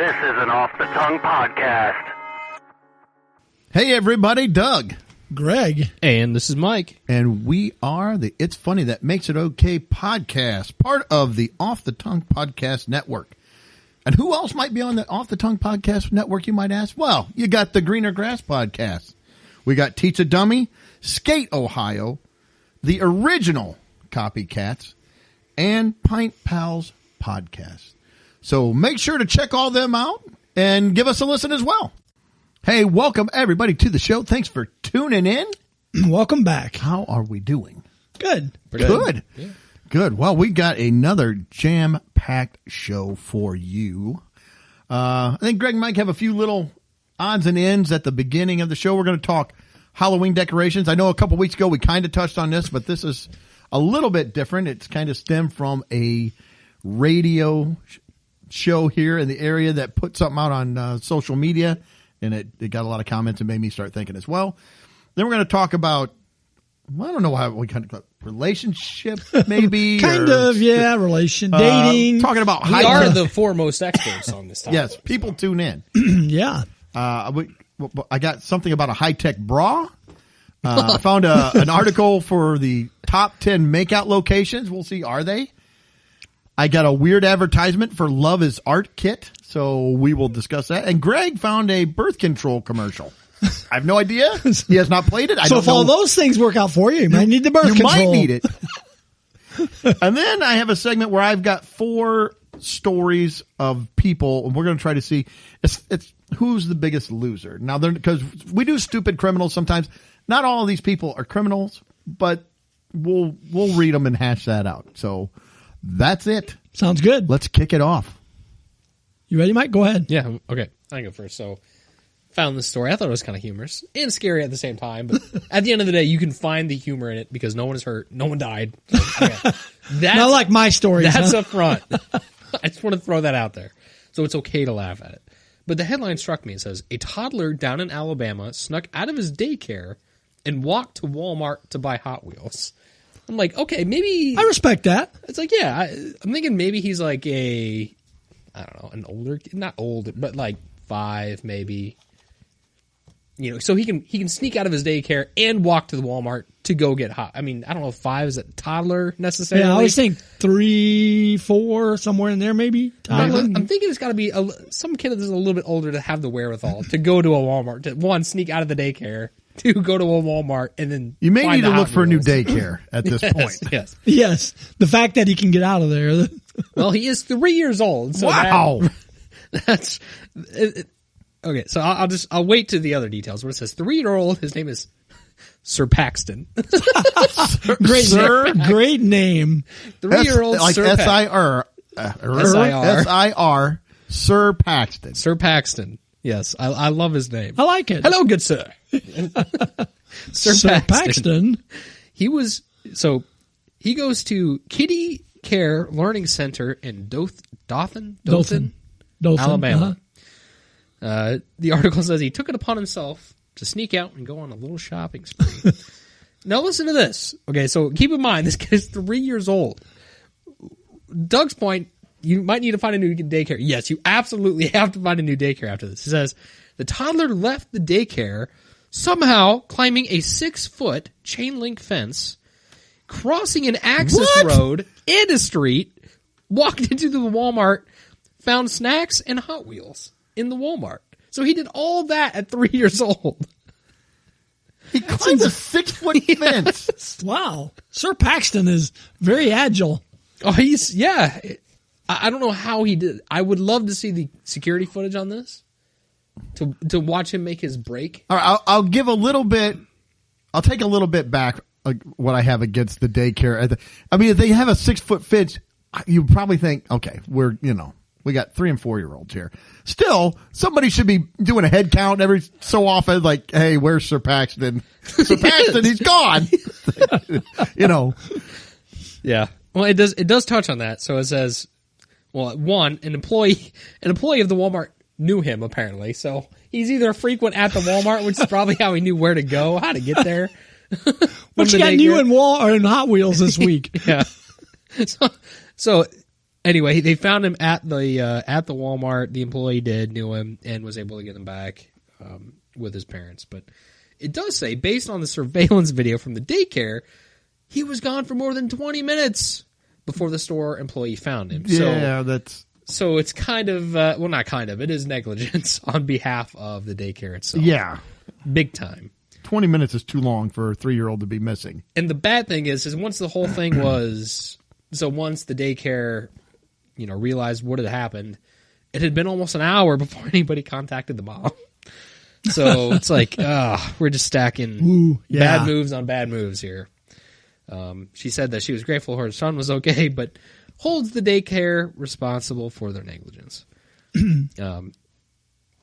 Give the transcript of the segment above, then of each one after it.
This is an Off the Tongue podcast. Hey everybody, Doug. Greg. And this is Mike. And we are the It's Funny That Makes It Okay podcast, part of the Off the Tongue podcast network. And who else might be on the Off the Tongue podcast network, you might ask? Well, you got the Greener Grass podcast. We got Teach a Dummy, Skate Ohio, the original Copycats, and Pint Pals podcast. So make sure to check all them out and give us a listen as well. Hey, welcome everybody to the show. Thanks for tuning in. Welcome back. How are we doing? Good. Good. Yeah. Good. Well, we got another jam-packed show for you. I think Greg and Mike have a few little odds and ends at the beginning of the show. We're going to talk Halloween decorations. I know a couple weeks ago we kind of touched on this, but this is a little bit different. It's kind of stemmed from a radio show here in the area that put something out on social media, and it got a lot of comments and made me start thinking as well. Then we're going to talk about, well, I don't know how we kind of relationship maybe. Dating. Talking about We are the foremost experts on this topic. Yes, people tune in. Yeah. I got something about a high-tech bra. I found an article for the top 10 makeout locations. We'll see, are they? I got a weird advertisement for Love is Art kit, so we will discuss that. And Greg found a birth control commercial. I have no idea. He has not played it. I So don't if know. all those things work out for you, you might need the birth control. You might need it. And then I have a segment where I've got 4 stories of people, and we're going to try to see it's who's the biggest loser. Now, because we do stupid criminals sometimes. Not all of these people are criminals, but we'll read them and hash that out. So that's it. Sounds good. Let's kick it off. You ready, Mike? Go ahead. Yeah, okay. I can go first. So, found this story. I thought it was kind of humorous and scary at the same time. But at the end of the day, you can find the humor in it because no one is hurt. No one died. So, okay. Not like my stories. That's huh? up front. I just want to throw that out there. So it's okay to laugh at it. But the headline struck me. It says, a toddler down in Alabama snuck out of his daycare and walked to Walmart to buy Hot Wheels. I'm like, okay, maybe... I respect that. It's like, yeah, I'm thinking maybe he's like I don't know, an older kid. Not old, but like 5 maybe. You know, so he can sneak out of his daycare and walk to the Walmart to go get hot. I mean, I don't know if 5 is a toddler necessarily. Yeah, I always think 3, 4, somewhere in there maybe. Toddler. I'm thinking it's got to be some kid that's a little bit older to have the wherewithal to go to a Walmart, to one, sneak out of the daycare, 2, go to a Walmart, and then You may find need the to look Hot for a new Wheels. daycare at this point. Yes. Yes. The fact that he can get out of there. Well, he is 3 years old. So Wow. That's okay. So I'll wait to the other details. Where it says 3-year-old, his name is Sir Paxton. Great name. 3-year-old like Sir S-I-R. S-I-R. Sir Paxton. Sir Paxton. Yes, I love his name. I like it. Hello, good sir. Sir Paxton. He goes to Kiddie Care Learning Center in Dothan, Alabama. The article says he took it upon himself to sneak out and go on a little shopping spree. Now listen to this. Okay, so keep in mind, this kid is 3 years old. Doug's point, you might need to find a new daycare. Yes, you absolutely have to find a new daycare after this. It says, the toddler left the daycare, somehow climbing a 6-foot chain link fence, crossing an access road and a street, walked into the Walmart, found snacks and Hot Wheels in the Walmart. So he did all that at 3 years old. He climbed a 6-foot fence. Wow. Sir Paxton is very agile. Oh, I don't know how he did. I would love to see the security footage on this to watch him make his break. All right, I'll give a little bit. I'll take a little bit back what I have against the daycare. I mean, if they have a 6-foot fence, you probably think, okay, we got 3 and 4-year-olds here. Still, somebody should be doing a head count every so often. Like, hey, where's Sir Paxton? Sir Paxton, he's gone. Yeah. Well, it does touch on that. So it says, well, one, an employee of the Walmart knew him apparently. So he's either frequent at the Walmart, which is probably how he knew where to go, how to get there. What you got new in Hot Wheels this week? Yeah. So Anyway, they found him at the Walmart. The employee knew him, and was able to get him back with his parents. But it does say, based on the surveillance video from the daycare, he was gone for more than 20 minutes before the store employee found him. Yeah, So it's kind of, well, not kind of, it is negligence on behalf of the daycare itself. Yeah. Big time. 20 minutes is too long for a 3-year-old to be missing. And the bad thing is once the whole thing was, so once the daycare, realized what had happened, it had been almost an hour before anybody contacted the mom. So it's like, we're just stacking bad moves on bad moves here. She said that she was grateful her son was okay, but holds the daycare responsible for their negligence.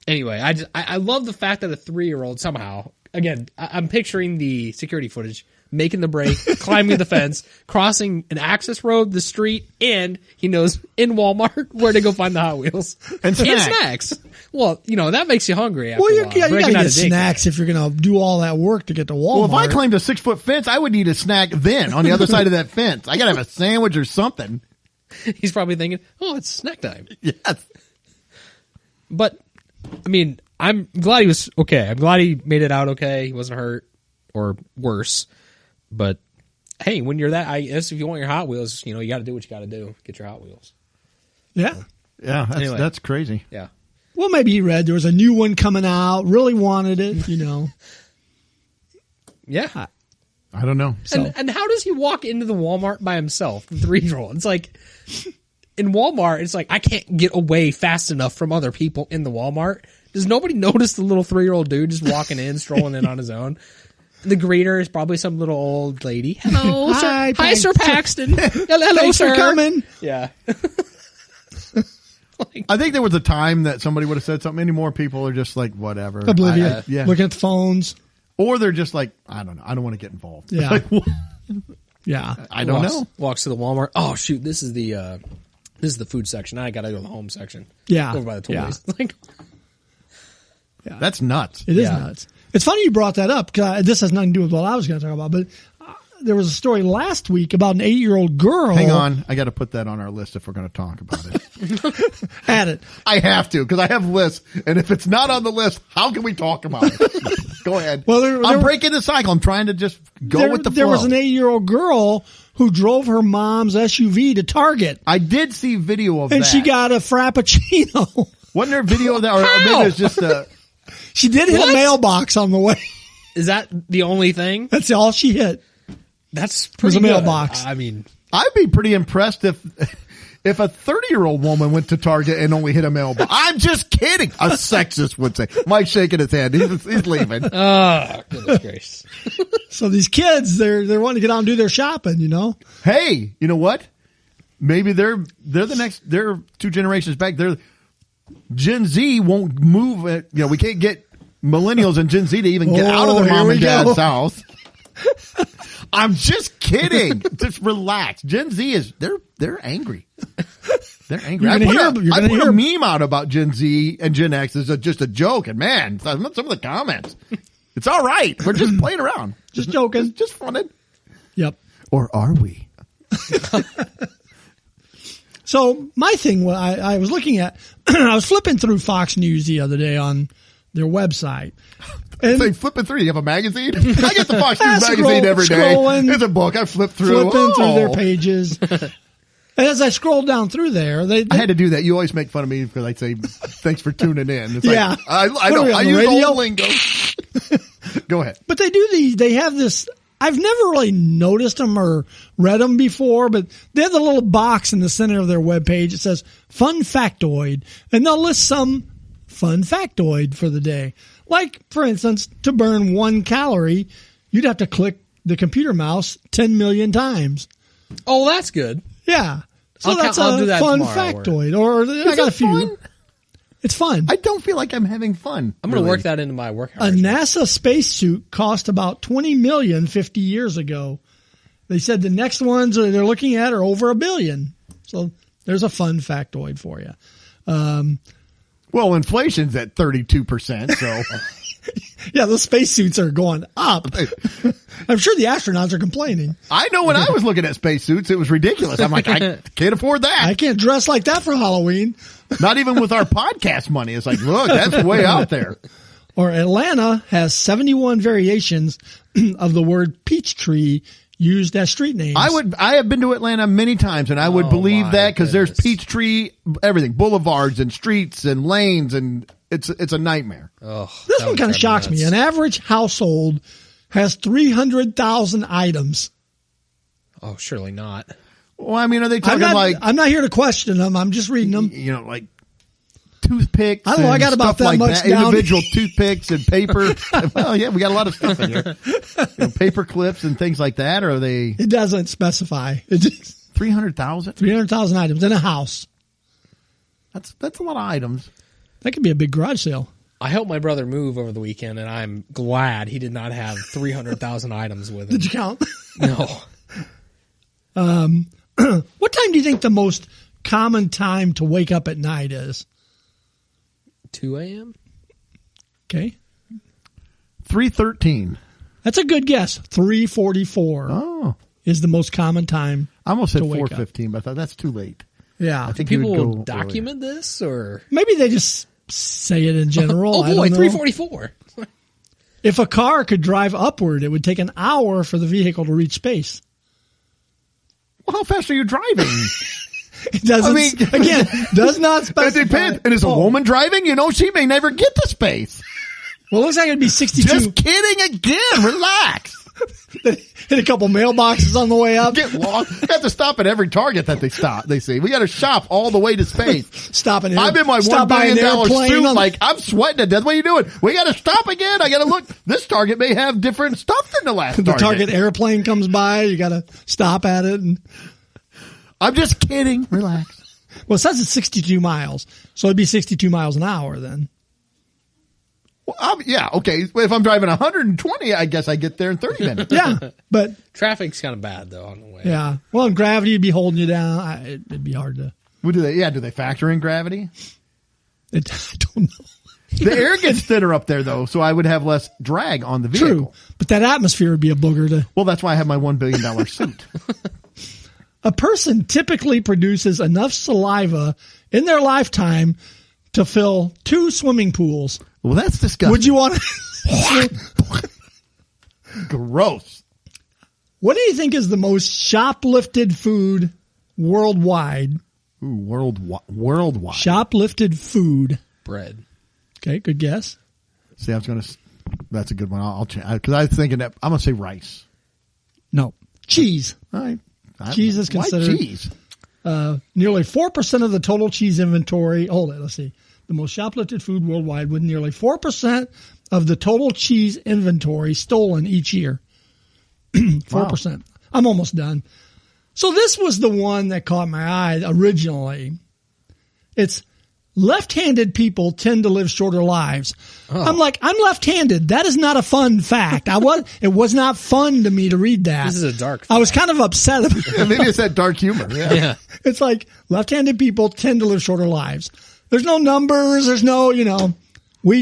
Anyway, I love the fact that a 3-year-old somehow, again, I'm picturing the security footage, making the break, climbing the fence, crossing an access road, the street, and he knows in Walmart where to go find the Hot Wheels. And snacks. Well, that makes you hungry after Well, a you while. got to Breaking out get of daycare. snacks if you're going to do all that work to get to Walmart. Well, if I climbed a 6-foot fence, I would need a snack then on the other side of that fence. I got to have a sandwich or something. He's probably thinking, oh, it's snack time. Yes. But, I mean, I'm glad he was okay. I'm glad he made it out okay. He wasn't hurt or worse. But, hey, when you're that, I guess if you want your Hot Wheels, you got to do what you got to do. Get your Hot Wheels. Yeah. Yeah, that's crazy. Yeah. Well, maybe he read there was a new one coming out, really wanted it, Yeah. I don't know. And how does he walk into the Walmart by himself, the 3-year-old? It's like, in Walmart, it's like, I can't get away fast enough from other people in the Walmart. Does nobody notice the little 3-year-old dude just walking in, strolling in on his own? The greeter is probably some little old lady. Hello, sir. Hi, Sir Paxton. Hello, Thanks sir. for coming. Yeah. I think there was a time that somebody would have said something. Any more people are just like, whatever. Oblivious. Yeah. Looking at the phones. Or they're just like, I don't know. I don't want to get involved. Yeah. Like, what? Yeah. I don't know. Walks to the Walmart. Oh, shoot. This is the food section. I got to go to the home section. Yeah. Over by the toys. Yeah. That's nuts. It is nuts. It's funny you brought that up, because this has nothing to do with what I was going to talk about, but there was a story last week about an 8-year-old girl. Hang on. I got to put that on our list if we're going to talk about it. Add it. I have to, because I have lists. And if it's not on the list, how can we talk about it? Go ahead. Well, I'm breaking the cycle. I'm trying to just go with the flow. There was an 8-year-old girl who drove her mom's SUV to Target. I did see video of that. And she got a Frappuccino. Wasn't there a video of that? Or maybe it was just a... She did hit a mailbox on the way. Is that the only thing? That's all she hit. That's was pretty a good. mailbox. I mean, I'd be pretty impressed if a 30-year-old woman went to Target and only hit a mailbox. I'm just kidding. A sexist would say. Mike's shaking his head. He's leaving. oh, goodness gracious. So these kids, they're wanting to get out and do their shopping, Hey, you know what? Maybe they're the next. They're 2 generations back. They're Gen Z won't move. We can't get millennials and Gen Z to even get out of their mom and dad's house. I'm just kidding. Just relax. Gen Z is they're angry. They're angry. I put a meme out about Gen Z and Gen X as just a joke, and man, some of the comments. It's all right. We're just playing around. Just joking. Just funning. Yep. Or are we? So my thing, I was looking at, I was flipping through Fox News the other day on their website. And say flipping through. You have a magazine? I get the Fox News magazine every day. It's a book. I flip through. Flipping through their pages. And as I scrolled down through there, I had to do that. You always make fun of me because I say, thanks for tuning in. It's yeah. Like, I know. I use radio? old lingo. Go ahead. But they have this, I've never really noticed them or read them before, but they have the little box in the center of their webpage. It says fun factoid, and they'll list some fun factoid for the day. Like, for instance, to burn 1 calorie, you'd have to click the computer mouse 10 million times. Oh, that's good. Yeah. So I'll that's do a that fun tomorrow, factoid. Or I got a few. Fun? It's fun. I don't feel like I'm having fun. I'm going to work that into my work A hours. NASA spacesuit cost about $20 million 50 years ago. They said the next ones they're looking at are over $1 billion. So there's a fun factoid for you. Well, inflation's at 32%, so Yeah, the spacesuits are going up. I'm sure the astronauts are complaining. I know when I was looking at spacesuits, it was ridiculous. I'm like, I can't afford that. I can't dress like that for Halloween. Not even with our podcast money. It's like, look, that's way out there. Or Atlanta has 71 variations of the word peach tree used as street names. I have been to Atlanta many times, and I would believe that because there's Peachtree, everything, boulevards and streets and lanes, and it's a nightmare. Oh, this one kind of shocks me. An average household has 300,000 items. Oh, surely not. Well, I mean, are they talking I'm not here to question them. I'm just reading them. You know, like toothpicks. I don't know. I got about that much down. Individual toothpicks and paper. Well, yeah, we got a lot of stuff in here. Paper clips and things like that. Or are they? It doesn't specify. It's 300,000. 300,000 items in a house. That's a lot of items. That could be a big garage sale. I helped my brother move over the weekend, and I'm glad he did not have 300,000 items with him. Did you count? No. What time do you think the most common time to wake up at night is? 2 a.m.? Okay. 3:13. That's a good guess. 3:44 Oh. is the most common time. I almost said to wake 4:15, but I thought that's too late. Yeah. I think People you would will go document this, or? Maybe they just say it in general. Oh, I boy, don't know. 3:44. If a car could drive upward, it would take an hour for the vehicle to reach space. Well, how fast are you driving? It doesn't, again, does not specify. It depends. And is a woman driving? You know, she may never get to space. Well, it looks like it'd be 62. Just kidding again. Relax. Hit a couple mailboxes on the way up. Get lost. You have to stop at every target that they see. We got to shop all the way to space. Stopping. I'm in my $1 billion suit. Like, I'm sweating to death. What are you doing? We got to stop again. I got to look. This target may have different stuff than the last target. The target airplane comes by. You got to stop at it. And I'm just kidding. Relax. Well, it says it's 62 miles. So it'd be 62 miles an hour then. Well, yeah, okay. If I'm driving 120, I guess I get there in 30 minutes. Yeah, but traffic's kind of bad though on the way. Yeah, well, gravity would be holding you down. It'd be hard to. What do they? Yeah, do they factor in gravity? I don't know. The air gets thinner up there though, so I would have less drag on the vehicle. True, but that atmosphere would be a booger to. Well, that's why I have my $1 billion suit. A person typically produces enough saliva in their lifetime to fill 2 swimming pools. Well, that's disgusting. Would you want to? Gross. What do you think is the most shoplifted food worldwide? Ooh, worldwide. Shoplifted food. Bread. Okay, good guess. See, I was going to. That's a good one. I'll change because I was thinking that I'm going to say rice. No, cheese. All right. Cheese is considered. Why cheese? Nearly 4% of the total cheese inventory. Hold it. Let's see. The most shoplifted food worldwide, with nearly 4% of the total cheese inventory stolen each year. 4%. Wow. I'm almost done. So this was the one that caught my eye originally. It's left-handed people tend to live shorter lives. Oh. I'm like, I'm left-handed. That is not a fun fact. It was not fun to me to read that. This is a dark fact. I was kind of upset about it. Maybe it's that dark humor. Yeah. It's like left-handed people tend to live shorter lives. There's no numbers. There's no, we no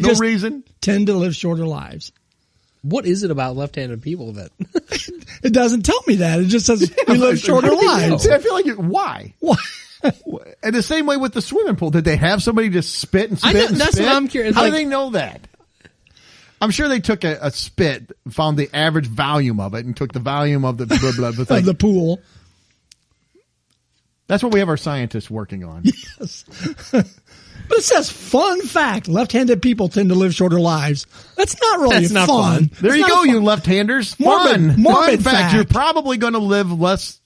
just reason. Tend to live shorter lives. What is it about left-handed people that? It doesn't tell me that. It just says we live shorter lives. See, I feel like why? Why? And the same way with the swimming pool. Did they have somebody just spit and spit and that's spit? What I'm curious. How do they know that? I'm sure they took a spit, found the average volume of it, and took the volume of the blah, blah, blah, of the pool. That's what we have our scientists working on. Yes. But it says, fun fact, left-handed people tend to live shorter lives. That's not really fun. There you go, you left-handers. Morbid fun fact. You're probably going to live less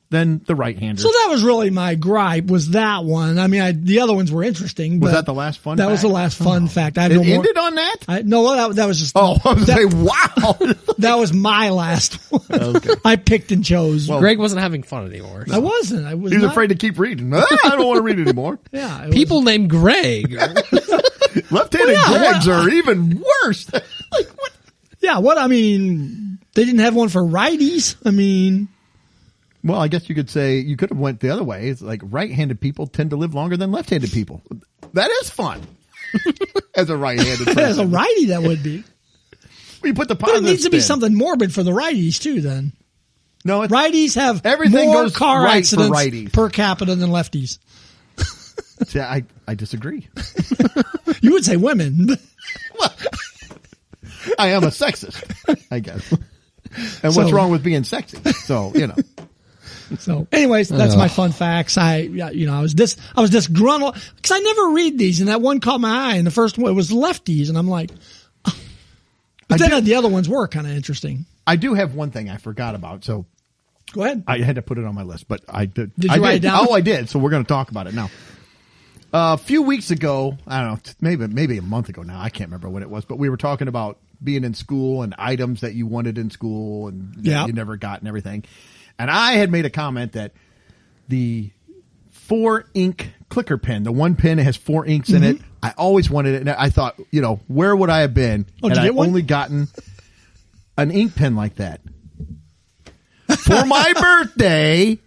than the right-handers. So that was really my gripe, was that one. I mean, the other ones were interesting. Was that the last fun fact? That was the last fun fact. It ended on that? No, that was just... Oh, I was going to say, wow. That was my last one. Okay. I picked and chose. Well, Greg wasn't having fun anymore. So. I wasn't. He was afraid to keep reading. I don't want to read it anymore. Yeah. People named Greg. Left-handed Gregs are even worse. Like, what? Yeah, they didn't have one for righties. Well, I guess you could say you could have went the other way. It's like right-handed people tend to live longer than left-handed people. That is fun. As a right-handed person. As a righty, that would be. We put the But positive it needs to be spin. something morbid for the righties, too, then. No, it's, Righties have everything more goes car right for accidents righties. per capita than lefties. See, I disagree. You would say women. Well, I am a sexist, I guess. And what's So- wrong with being sexy? So, So, anyways, that's my fun facts. I was disgruntled because I never read these, and that one caught my eye. And the first one was lefties, and I'm like, but then the other ones were kind of interesting. I do have one thing I forgot about. So Go ahead. I had to put it on my list, but I did. Did I you write it down? Oh, I did. So we're going to talk about it now. A few weeks ago, I don't know, maybe a month ago now. I can't remember what it was, but we were talking about being in school and items that you wanted in school and that you never got and everything. And I had made a comment that the 4-ink clicker pen, the one pen that has 4 inks in it, I always wanted it. And I thought, where would I have been had I only gotten an ink pen like that? For my birthday,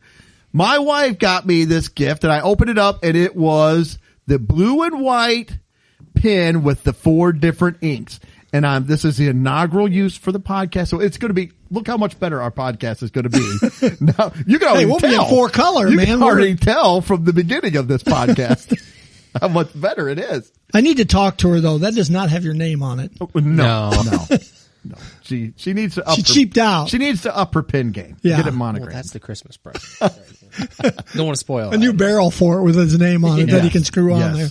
my wife got me this gift, and I opened it up, and it was the blue and white pen with the 4 different inks. And this is the inaugural use for the podcast, so it's going to be. Look how much better our podcast is going to be. Now you can already we'll tell. be in 4 color, you man. can already tell from the beginning of this podcast how much better it is. I need to talk to her though. That does not have your name on it. No. She needs to up. She cheaped out. She needs to up her pen game. Yeah. Get it monogrammed. Well, that's the Christmas present. Don't want to spoil A new barrel for it with his name on it that he Yes. can screw on there.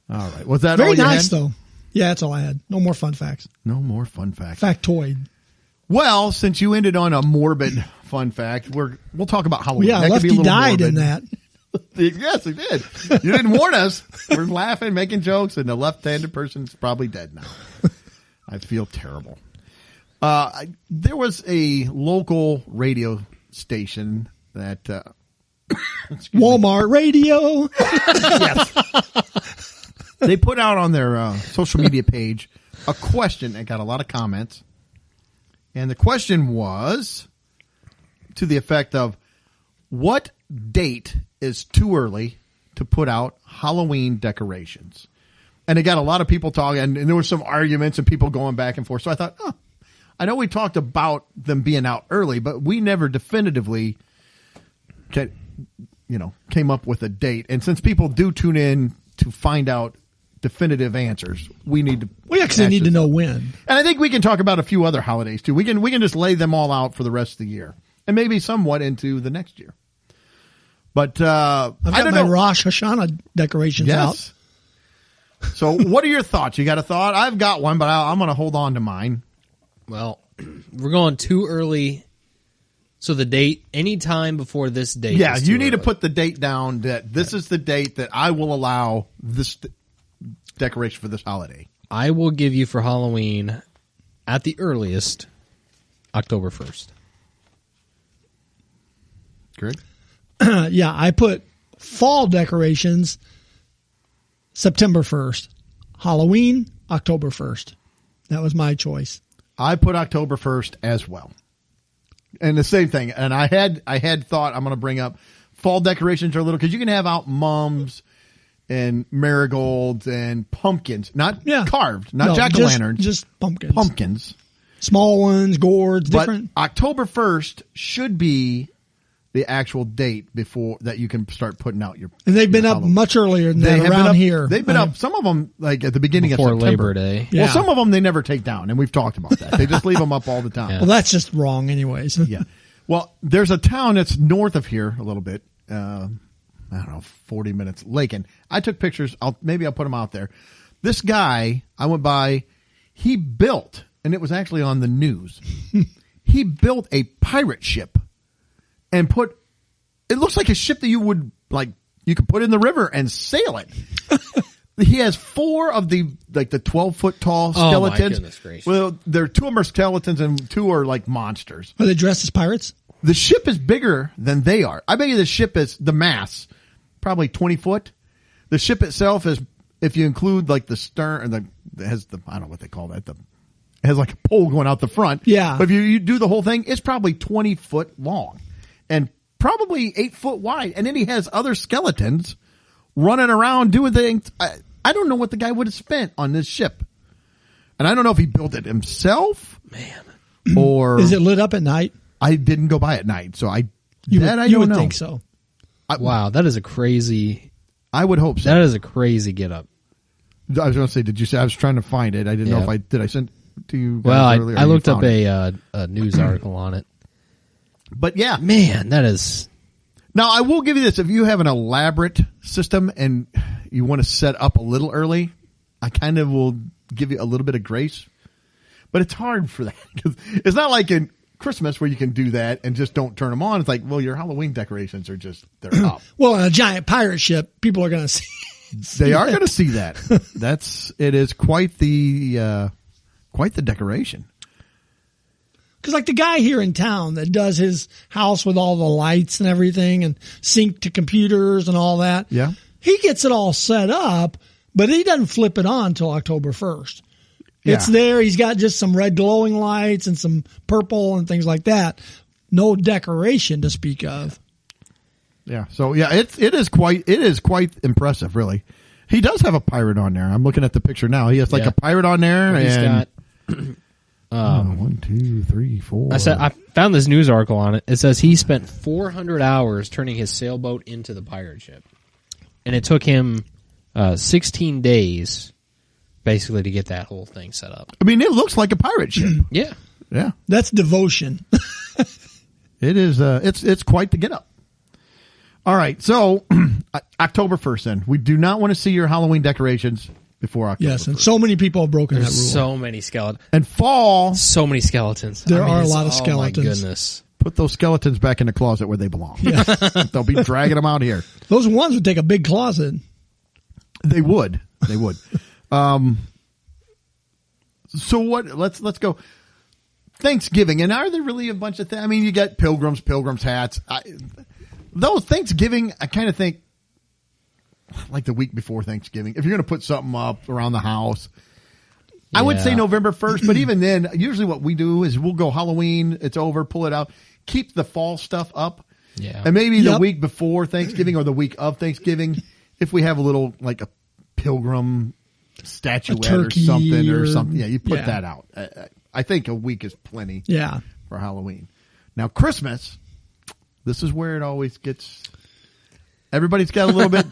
All right. Was that Very all you nice had? though. Yeah, that's all I had. No more fun facts. No more fun facts. Factoid. Well, since you ended on a morbid fun fact, we'll talk about Halloween. Yeah, That could be a Lefty little died in morbid. that. Yes, he did. You didn't warn us. We're laughing, making jokes, and the left-handed person's probably dead now. I feel terrible. There was a local radio station that Walmart radio. yes. They put out on their social media page a question that got a lot of comments. And the question was to the effect of, what date is too early to put out Halloween decorations? And it got a lot of people talking, and there were some arguments and people going back and forth. So I thought, I know we talked about them being out early, but we never definitively came up with a date. And since people do tune in to find out definitive answers, we actually need to know when. And I think we can talk about a few other holidays too. We can just lay them all out for the rest of the year and maybe somewhat into the next year. But I've got my Rosh Hashanah decorations out. So what are your thoughts? You got a thought? I've got one, but I'm going to hold on to mine. Well, we're going too early. So the date, any time before this date. Yeah, is too you need to early. put the date down that this is the date that I will allow this decoration for this holiday. I will give you for Halloween, at the earliest, October 1st. Greg? Yeah, I put fall decorations September 1st. Halloween, October 1st. That was my choice. I put October 1st as well. And the same thing. And I had thought I'm going to bring up fall decorations are little, because you can have out mums and marigolds and pumpkins, not carved, not jack-o'-lanterns. Just pumpkins. Pumpkins. Small ones, gourds, But different. October 1st should be the actual date before that you can start putting out your. And they've been your up Halloween. much earlier than They that have been around up, here. They've been up. Some of them like at the beginning Before of September. Labor Day. Yeah. Well, some of them they never take down, and we've talked about that. They just leave them up all the time. Yeah. Well, that's just wrong anyways. Yeah. Well, there's a town that's north of here a little bit. I don't know, 40 minutes. Lakin. I took pictures. Maybe I'll put them out there. This guy I went by, he built, and it was actually on the news. He built a pirate ship and it looks like a ship that you could put in the river and sail it. He has 4 of the 12-foot tall skeletons. Oh, my goodness gracious. Well, 2 of them are skeletons and 2 are like monsters. Are they dressed as pirates? The ship is bigger than they are. I bet you the ship is the mass, probably 20 foot. The ship itself is, if you include like the stern, it has I don't know what they call that. It has like a pole going out the front. Yeah. But if you do the whole thing, it's probably 20 foot long and probably 8 foot wide. And then he has other skeletons running around doing things. I I don't know what the guy would have spent on this ship. And I don't know if he built it himself. Man. Or is it lit up at night? I didn't go by at night, so I You don't would know. think so. Wow, that is a crazy. I would hope so. That is a crazy get up. I was going to say, did you say? I was trying to find it. I didn't know if I did. I sent it to you. Well, earlier, I looked up it? a news article on it. But yeah, Man, that is. now I will give you this: if you have an elaborate system and you want to set up a little early, I kind of will give you a little bit of grace. But it's hard for that because it's not like in Christmas where you can do that and just don't turn them on. It's like, well, your Halloween decorations are just they're up. Well, on a giant pirate ship, people are going to see. They are going to see that. It is quite the decoration. Because like the guy here in town that does his house with all the lights and everything and sync to computers and all that. Yeah. He gets it all set up, but he doesn't flip it on until October 1st. Yeah. It's there. He's got just some red glowing lights and some purple and things like that. No decoration to speak of. Yeah. So yeah, it is quite impressive, really. He does have a pirate on there. I'm looking at the picture now. He has like a pirate on there, He's and got. 1, 2, 3, 4. I found this news article on it. It says he spent 400 hours turning his sailboat into the pirate ship, and it took him 16 days, basically, to get that whole thing set up. I mean, it looks like a pirate ship. Yeah. Yeah. That's devotion. It is. It's quite the get up. All right. So October 1st, then we do not want to see your Halloween decorations before October. Yes, and 1st. so many people have broken that rule. So many skeletons. And fall, So many skeletons. There are a lot of Oh, skeletons. my goodness. put those skeletons back in the closet where they belong. Yeah. They'll be dragging them out here. Those ones would take a big closet. They would. They would. So what? Let's go. Thanksgiving, and are there really a bunch of things? I mean, you got pilgrims hats. Those Thanksgiving, I kind of think like the week before Thanksgiving. If you're going to put something up around the house, I would say November 1st. But even then, usually what we do is we'll go Halloween. It's over. Pull it out. Keep the fall stuff up. Yeah. And maybe the week before Thanksgiving or the week of Thanksgiving, if we have a little like a pilgrim statuette or something. Yeah, you put that out. I think a week is plenty. Yeah. For Halloween. Now Christmas, this is where it always gets. Everybody's got a little bit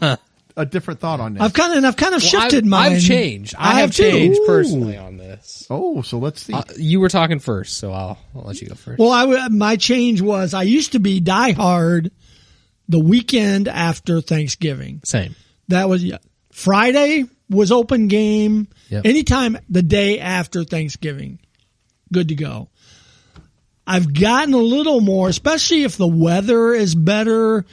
a different thought on this. I've kind of shifted mine. I've changed. I have too. changed personally on this. Oh, so let's see. You were talking first, so I'll let you go first. Well, my change was I used to be diehard the weekend after Thanksgiving. Same. That was Friday was open game. Yep. Anytime the day after Thanksgiving, good to go. I've gotten a little more, especially if the weather is better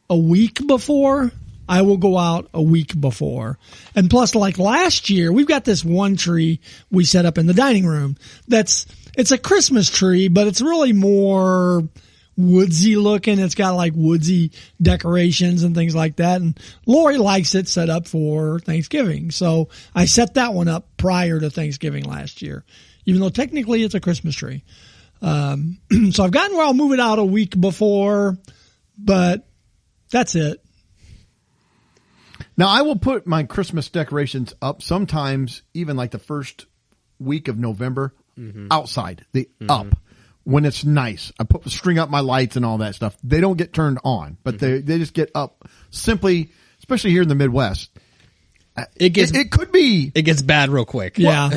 a week before. I will go out a week before. And plus, like last year, we've got this one tree we set up in the dining room. It's a Christmas tree, but it's really more woodsy looking. It's got like woodsy decorations and things like that. And Lori likes it set up for Thanksgiving. So I set that one up prior to Thanksgiving last year, even though technically it's a Christmas tree. So I've gotten where I'll move it out a week before, but that's it. Now I will put my Christmas decorations up sometimes even like the first week of November outside, up when it's nice. I string up my lights and all that stuff. They don't get turned on, but they just get up simply, especially here in the Midwest. It could be. It gets bad real quick. Yeah.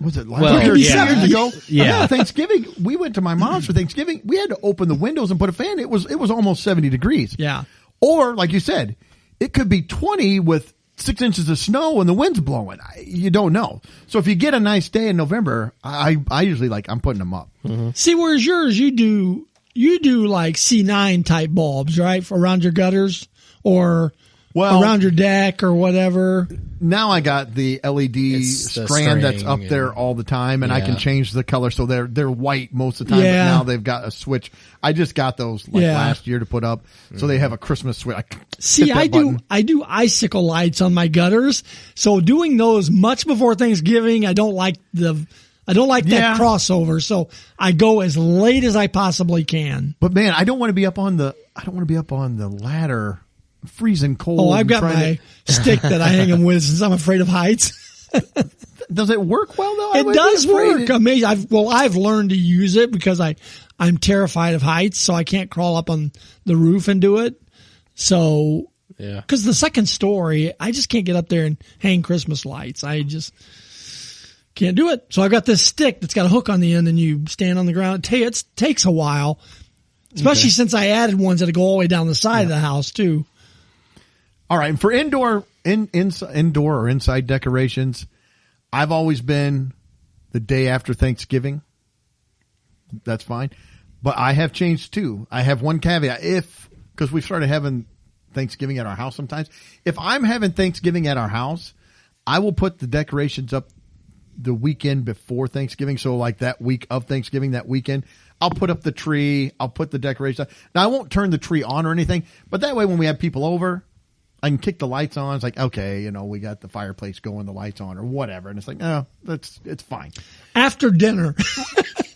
Was it years ago? Yeah. Thanksgiving. We went to my mom's for Thanksgiving. We had to open the windows and put a fan. It was almost 70 degrees. Yeah. Or like you said, it could be 20 with 6 inches of snow and the wind's blowing. You don't know. So if you get a nice day in November, I usually I'm putting them up. Mm-hmm. See, whereas yours, you do like C9 type bulbs, right? For around your gutters or around your deck or whatever. Now I got the LED strand that's up there all the time, and I can change the color so they're white most of the time. But now they've got a switch. I just got those last year to put up, so they have a Christmas switch. I do icicle lights on my gutters, so doing those much before Thanksgiving, I don't like that crossover. So I go as late as I possibly can. But man, I don't want to be up on the ladder freezing cold. Oh, I've got my stick that I hang them with since I'm afraid of heights. Does it work well though? It does work. Amazing. I've learned to use it because I'm terrified of heights, so I can't crawl up on the roof and do it. So, Yeah. Because the second story, I just can't get up there and hang Christmas lights. I just can't do it. So I've got this stick that's got a hook on the end, and you stand on the ground. It takes a while, especially since I added ones that go all the way down the side of the house too. All right, and for indoor or inside decorations, I've always been the day after Thanksgiving. That's fine. But I have changed too. I have one caveat. Because we've started having Thanksgiving at our house sometimes. If I'm having Thanksgiving at our house, I will put the decorations up the weekend before Thanksgiving. So like that week of Thanksgiving, that weekend, I'll put up the tree. I'll put the decorations up. Now I won't turn the tree on or anything, but that way when we have people over, I can kick the lights on. It's like, okay, we got the fireplace going, the lights on or whatever. And it's like, no, it's fine. After dinner.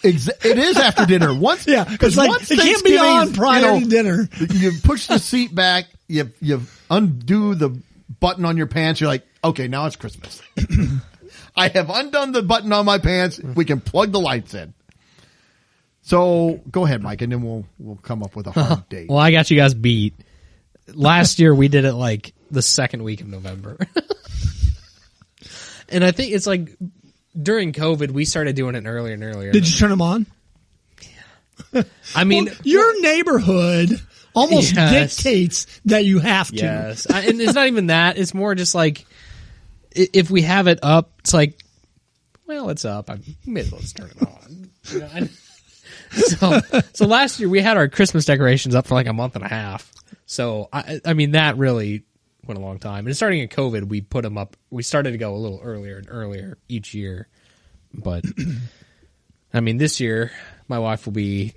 It is after dinner. Yeah, because it can't be on prior to dinner. You push the seat back, you undo the button on your pants. You're like, okay, now it's Christmas. I have undone the button on my pants. We can plug the lights in. So go ahead, Mike, and then we'll come up with a hard date. Well, I got you guys beat. Last year we did it like the second week of November. And I think it's like during COVID we started doing it earlier and earlier. Did you turn them on? Yeah. I mean, your neighborhood almost dictates that you have to. Yes. And it's not even that. It's more just like if we have it up, it's like, well, it's up. I may as well just turn it on. So last year we had our Christmas decorations up for like a month and a half. So, I mean, that really went a long time. And starting in COVID, we put them up. We started to go a little earlier and earlier each year. But, I mean, this year, my wife she'll be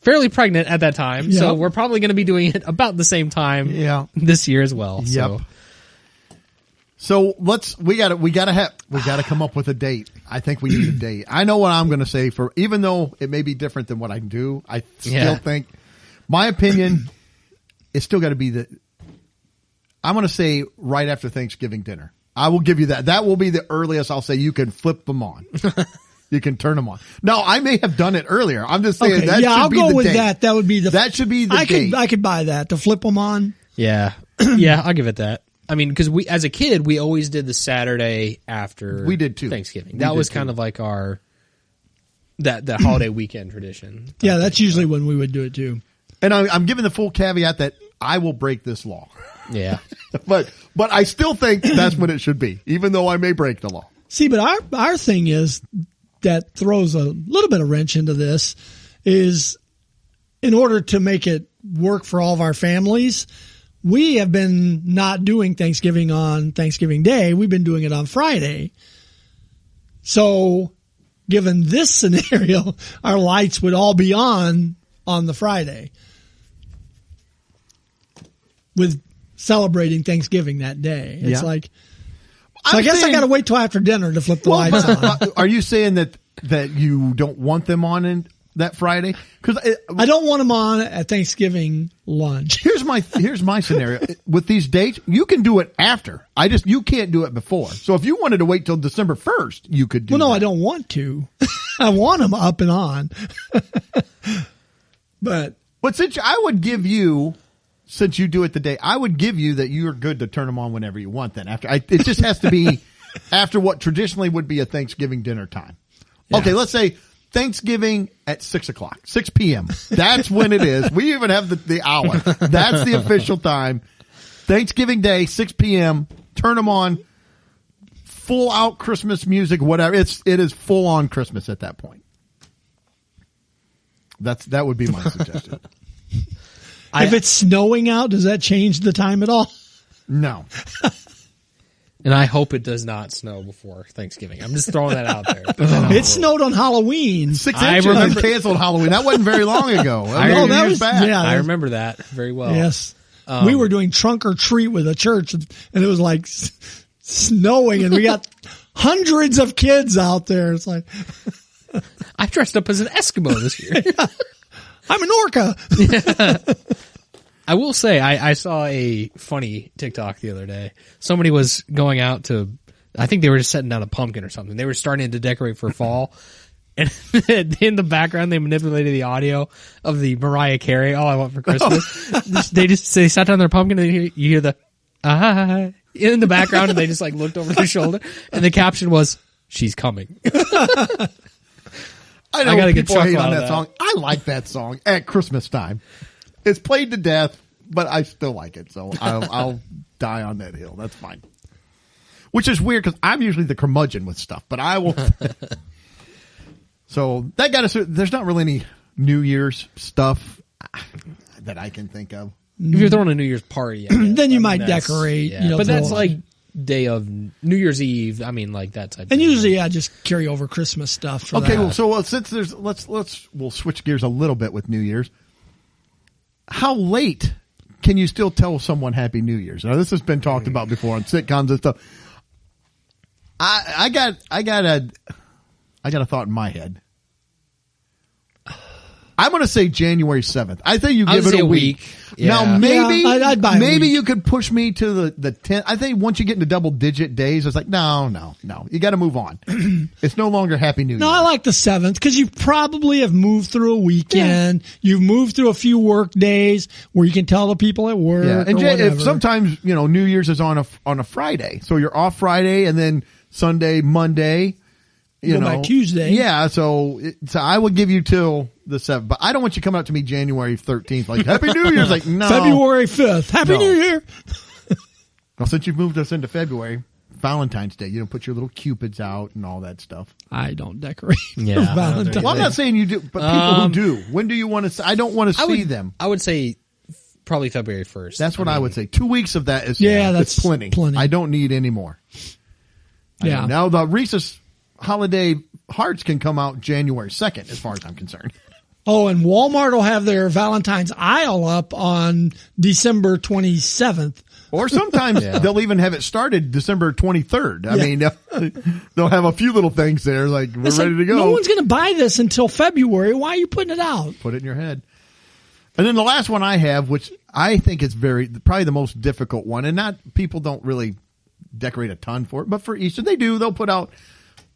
fairly pregnant at that time. Yep. So, we're probably going to be doing it about the same time this year as well. Yep. So we gotta come up with a date. I think we need a date. I know what I'm going to say even though it may be different than what I do, I still think. My opinion is still got to be I'm going to say right after Thanksgiving dinner. I will give you that. That will be the earliest I'll say you can flip them on. You can turn them on. No, I may have done it earlier. I'm just saying that should I'll be go the with date. that. That would be that should be the date. I could buy that to flip them on. Yeah. Yeah, I'll give it that. I mean, because as a kid, we always did the Saturday after we did too. Thanksgiving. That was kind of like our that holiday weekend tradition. Yeah, that's usually when we would do it too. And I'm giving the full caveat that I will break this law. Yeah. but I still think that's what it should be, even though I may break the law. See, but our thing is that throws a little bit of wrench into this is in order to make it work for all of our families, we have been not doing Thanksgiving on Thanksgiving Day. We've been doing it on Friday. So given this scenario, our lights would all be on the Friday with celebrating Thanksgiving that day. It's like, so I guess I got to wait till after dinner to flip the lights on. Are you saying that you don't want them on that Friday? Because I don't want them on at Thanksgiving lunch. Here's my scenario with these dates. You can do it after. You can't do it before. So if you wanted to wait till December 1st, you could do. Well, no, that. I don't want to. I want them up and on. But since I would give you. Since you do it the day, I would give you that you are good to turn them on whenever you want. Then it just has to be after what traditionally would be a Thanksgiving dinner time. Yeah. Okay, let's say Thanksgiving at 6 p.m. That's when it is. We even have the hour. That's the official time. Thanksgiving Day, 6 p.m. Turn them on. Full out Christmas music, whatever. It is full on Christmas at that point. That would be my suggestion. If it's snowing out, does that change the time at all? No. And I hope it does not snow before Thanksgiving. I'm just throwing that out there. It snowed on Halloween. 6 inches and canceled Halloween. That wasn't very long ago. That was bad. Yeah, I remember that very well. Yes. We were doing trunk or treat with a church, and it was like snowing, and we got hundreds of kids out there. It's like I dressed up as an Eskimo this year. I'm an orca. I will say, I saw a funny TikTok the other day. Somebody was going out to, I think they were just setting down a pumpkin or something. They were starting to decorate for fall. And in the background, they manipulated the audio of the Mariah Carey, All I Want for Christmas. They sat down their pumpkin and you hear the, in the background, and they just like looked over their shoulder. And the caption was, she's coming. I know I got a good people hate chuckle on out of that song. I like that song at Christmas time. It's played to death, but I still like it. So I'll die on that hill. That's fine. Which is weird because I'm usually the curmudgeon with stuff, but I will. So that got us. There's not really any New Year's stuff that I can think of. If you're throwing a New Year's party, then you might decorate. Yeah. You know, but that's like day of New Year's Eve. I mean, like that type. And of usually, just carry over Christmas stuff. For Okay, that. well, so since there's we'll switch gears a little bit with New Year's. How late can you still tell someone Happy New Year's? Now, this has been talked about before on sitcoms and stuff. I got a thought in my head. I'm going to say January 7th. I think you give it a week. Yeah. Now, maybe, I'd buy a maybe week. you could push me to the 10th. I think once you get into double digit days, it's like, no. You got to move on. It's no longer Happy New Year. No, I like the 7th because you probably have moved through a weekend. Yeah. You've moved through a few work days where you can tell the people at work. Yeah, and or whatever. if sometimes New Year's is on a Friday, so you're off Friday and then Sunday, Monday. Go by Tuesday. Yeah, so I would give you till the 7th, but I don't want you coming up to me January 13th like Happy New Year's. Like no, February 5th. Happy New Year. Well, since you've moved us into February, Valentine's Day, you don't put your little cupids out and all that stuff. I don't decorate. Yeah, for Valentine's. Well, I'm not saying you do, but people who do. When do you want to? I don't want to see them. I would say probably February 1st. That's what I would say. 2 weeks of that is that's plenty. I don't need any more. Yeah. Now the Reese's holiday hearts can come out January 2nd, as far as I'm concerned. Oh, and Walmart will have their Valentine's aisle up on December 27th. Or sometimes they'll even have it started December 23rd. I mean, they'll have a few little things there, like we're ready to go. No one's going to buy this until February. Why are you putting it out? Put it in your head. And then the last one I have, which I think is probably the most difficult one, and people don't really decorate a ton for it, but for Easter they do. They'll put out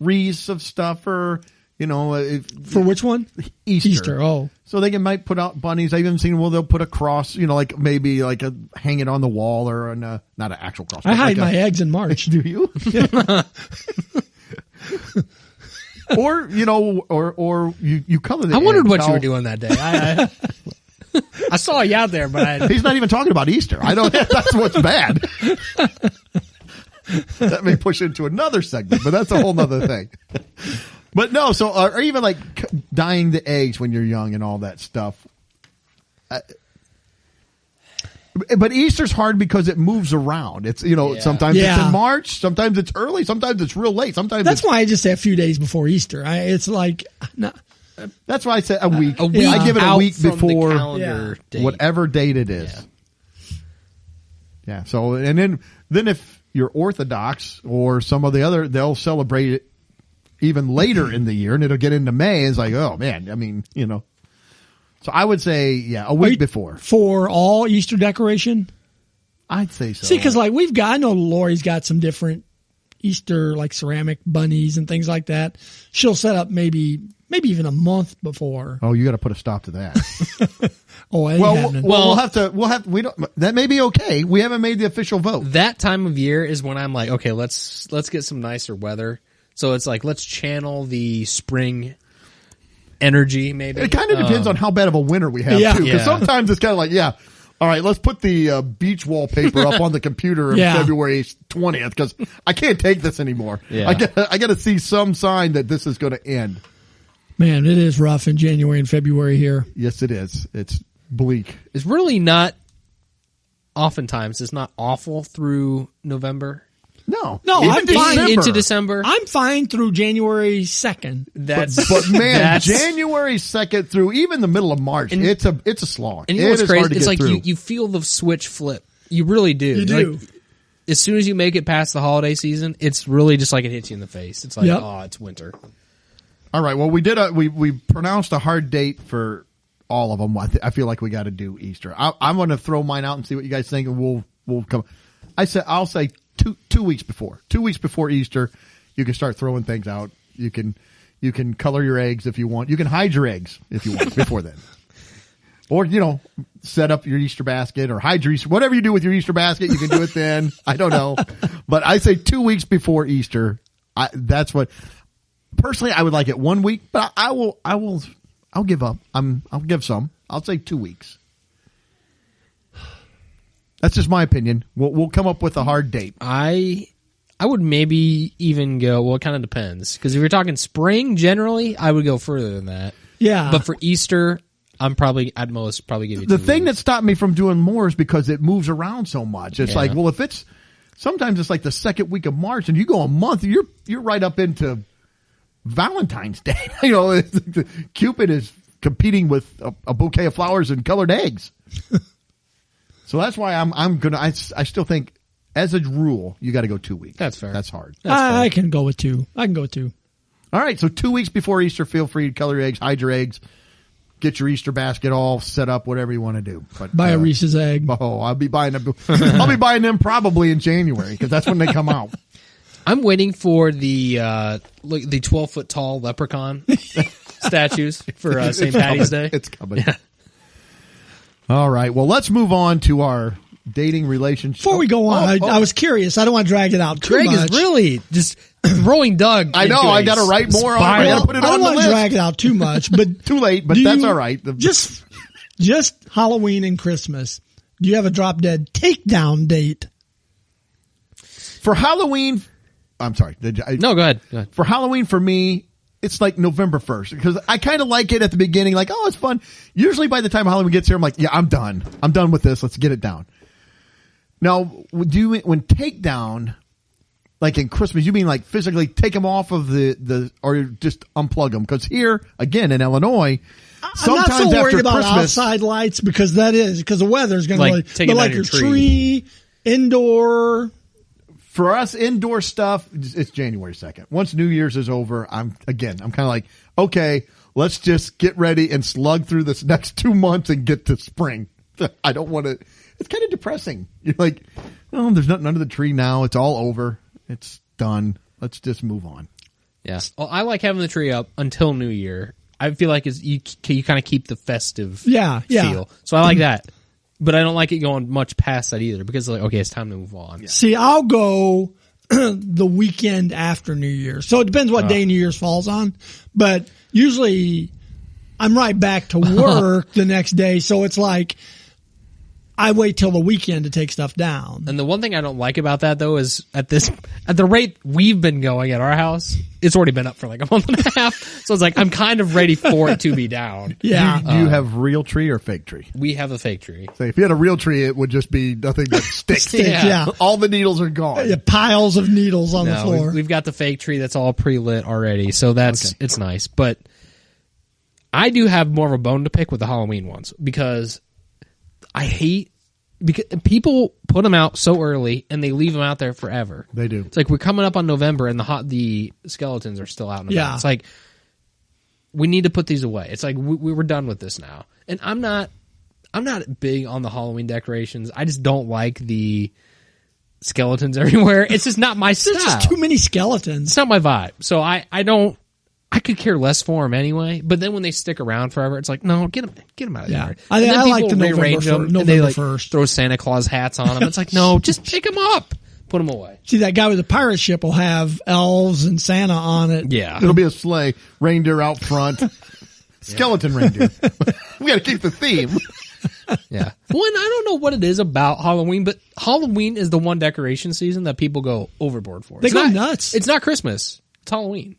wreaths of stuff for which one? Easter. Oh, so they might put out bunnies. I've even seen they'll put a cross, like maybe like hang it on the wall or not an actual cross. I hide my eggs in March. Do you? Or you color the I wondered eggs, what you were doing that day. I saw you out there, but he's not even talking about Easter. I don't. That's what's bad. That may push into another segment, but that's a whole nother thing. But no, so or even like dyeing the eggs when you're young and all that stuff. But Easter's hard because it moves around. It's sometimes it's in March, sometimes it's early, sometimes it's real late. Sometimes that's why I just say a few days before Easter. It's like no. That's why I said a week. A week. I give it a week from before the calendar date. whatever date it is. Yeah. So and then if you're Orthodox or some of the other, they'll celebrate it even later in the year, and it'll get into May. It's like, oh man, I mean, So I would say, a week before for all Easter decoration. I'd say so. See, because I know Lori's got some different Easter like ceramic bunnies and things like that. She'll set up maybe even a month before. Oh, you got to put a stop to that. We'll have to. We don't. That may be okay. We haven't made the official vote. That time of year is when I'm like, okay, let's get some nicer weather. So it's like let's channel the spring energy. Maybe it kind of depends on how bad of a winter we have too. Because sometimes it's kind of like, all right, let's put the beach wallpaper up on the computer on February 20th because I can't take this anymore. Yeah. I got to see some sign that this is going to end. Man, it is rough in January and February here. Yes, it is. It's bleak. It's really not. Oftentimes, it's not awful through November. No, I'm fine into December. I'm fine through January 2nd. But man, January 2nd through even the middle of March, it's a slog. And you know what's crazy? It's like you feel the switch flip. You really do. You do. Like, as soon as you make it past the holiday season, it's really just like it hits you in the face. It's like, oh, it's winter. All right. Well, we pronounced a hard date for all of them. I feel like we got to do Easter. I'm going to throw mine out and see what you guys think, and we'll come. I'll say 2 weeks before. 2 weeks before Easter, you can start throwing things out. You can color your eggs if you want. You can hide your eggs if you want before then. Or, set up your Easter basket or hide your Easter, whatever you do with your Easter basket, you can do it then. I don't know. But I say 2 weeks before Easter. That's what, personally, I would like it 1 week, but I'll give up. I'll give some. I'll say 2 weeks. That's just my opinion. We'll come up with a hard date. I would maybe even go, well, it kind of depends. Because if you're talking spring, generally, I would go further than that. Yeah. But for Easter, I'm probably, at most, give you 2 weeks. The thing that stopped me from doing more is because it moves around so much. It's like, well, if it's, sometimes it's like the second week of March and you go a month, you're right up into Valentine's Day. Cupid is competing with a bouquet of flowers and colored eggs. So that's why I still think, as a rule, you got to go 2 weeks. That's fair. That's hard. I can go with 2. All right. So 2 weeks before Easter, feel free to color your eggs, hide your eggs, get your Easter basket all set up, whatever you want to do. But buy a Reese's egg. Oh, I'll be buying them. I'll be buying them probably in January because that's when they come out. I'm waiting for the 12-foot tall leprechaun statues for St. Patty's Day. It's coming. Yeah. All right. Well, let's move on to our dating relationship. Before we go on, I was curious. I don't want to drag it out too much. Greg is really just throwing Doug. I know. I got to write more on it. I got to put it on the list. I don't want to drag it out too much, but too late. But that's all right. Just Halloween and Christmas. Do you have a drop dead takedown date for Halloween? I'm sorry. No, go ahead. For Halloween, for me, it's like November 1st because I kind of like it at the beginning. Like, oh, it's fun. Usually by the time Halloween gets here, I'm like, yeah, I'm done. I'm done with this. Let's get it down. Now, when takedown, like in Christmas, you mean like physically take them off of the or just unplug them? Because here, again, in Illinois, sometimes I'm not so worried after about Christmas, outside lights because the weather's going to like take it like out your your tree, indoor. For us, indoor stuff, it's January 2nd. Once New Year's is over, I'm kind of like, okay, let's just get ready and slug through this next 2 months and get to spring. I don't want to. It's kind of depressing. You're like, oh, there's nothing under the tree now. It's all over. It's done. Let's just move on. Yeah. Well, I like having the tree up until New Year. I feel like you kind of keep the festive feel. So I like that. But I don't like it going much past that either because like, okay, it's time to move on. Yeah. See, I'll go the weekend after New Year's. So it depends what day New Year's falls on. But usually I'm right back to work the next day. So it's like I wait till the weekend to take stuff down. And the one thing I don't like about that though is at the rate we've been going at our house, it's already been up for like a month and a half. So it's like I'm kind of ready for it to be down. Yeah. Do you have real tree or fake tree? We have a fake tree. So if you had a real tree, it would just be nothing but sticks. Yeah. All the needles are gone. Yeah, piles of needles on the floor. We've got the fake tree that's all pre-lit already. So it's nice. But I do have more of a bone to pick with the Halloween ones because because people put them out so early and they leave them out there forever. They do. It's like we're coming up on November and the skeletons are still out and about. Yeah. It's like we need to put these away. It's like we were done with this now. And I'm not big on the Halloween decorations. I just don't like the skeletons everywhere. It's just not my style. There's just too many skeletons. It's not my vibe. So I could care less for them anyway. But then when they stick around forever, it's like, no, get them out of there. I like the November 1st. Throw Santa Claus hats on them. It's like, no, just pick them up. Put them away. See, that guy with the pirate ship will have elves and Santa on it. Yeah. It'll be a sleigh, reindeer out front, skeleton reindeer. We got to keep the theme. Yeah. Well, and I don't know what it is about Halloween, but Halloween is the one decoration season that people go overboard for. They go nuts. It's not Christmas. It's Halloween.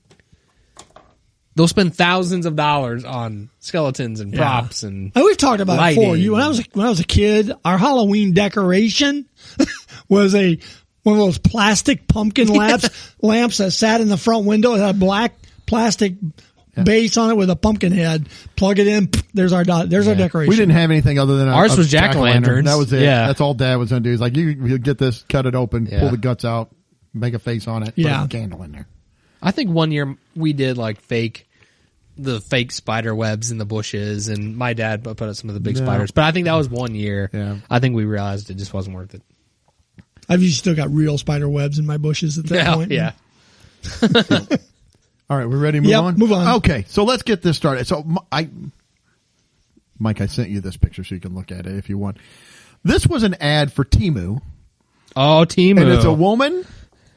They'll spend thousands of dollars on skeletons and props and we've talked about it before. When I was a kid, our Halloween decoration was one of those plastic pumpkin lamps that sat in the front window. It had a black plastic base on it with a pumpkin head. Plug it in. There's our decoration. We didn't have anything other than ours was jack-o'-lanterns. That was it. Yeah. That's all Dad was going to do. He's like, you get this, cut it open, pull the guts out, make a face on it, put a candle in there. I think one year we did like fake the fake spider webs in the bushes, and my dad put up some of the big spiders. But I think that was 1 year. Yeah. I think we realized it just wasn't worth it. I've still got real spider webs in my bushes at that point. Yeah. All right, we're ready to move on? Move on. Okay, so let's get this started. So, Mike, I sent you this picture so you can look at it if you want. This was an ad for Temu. Oh, Temu. And it's a woman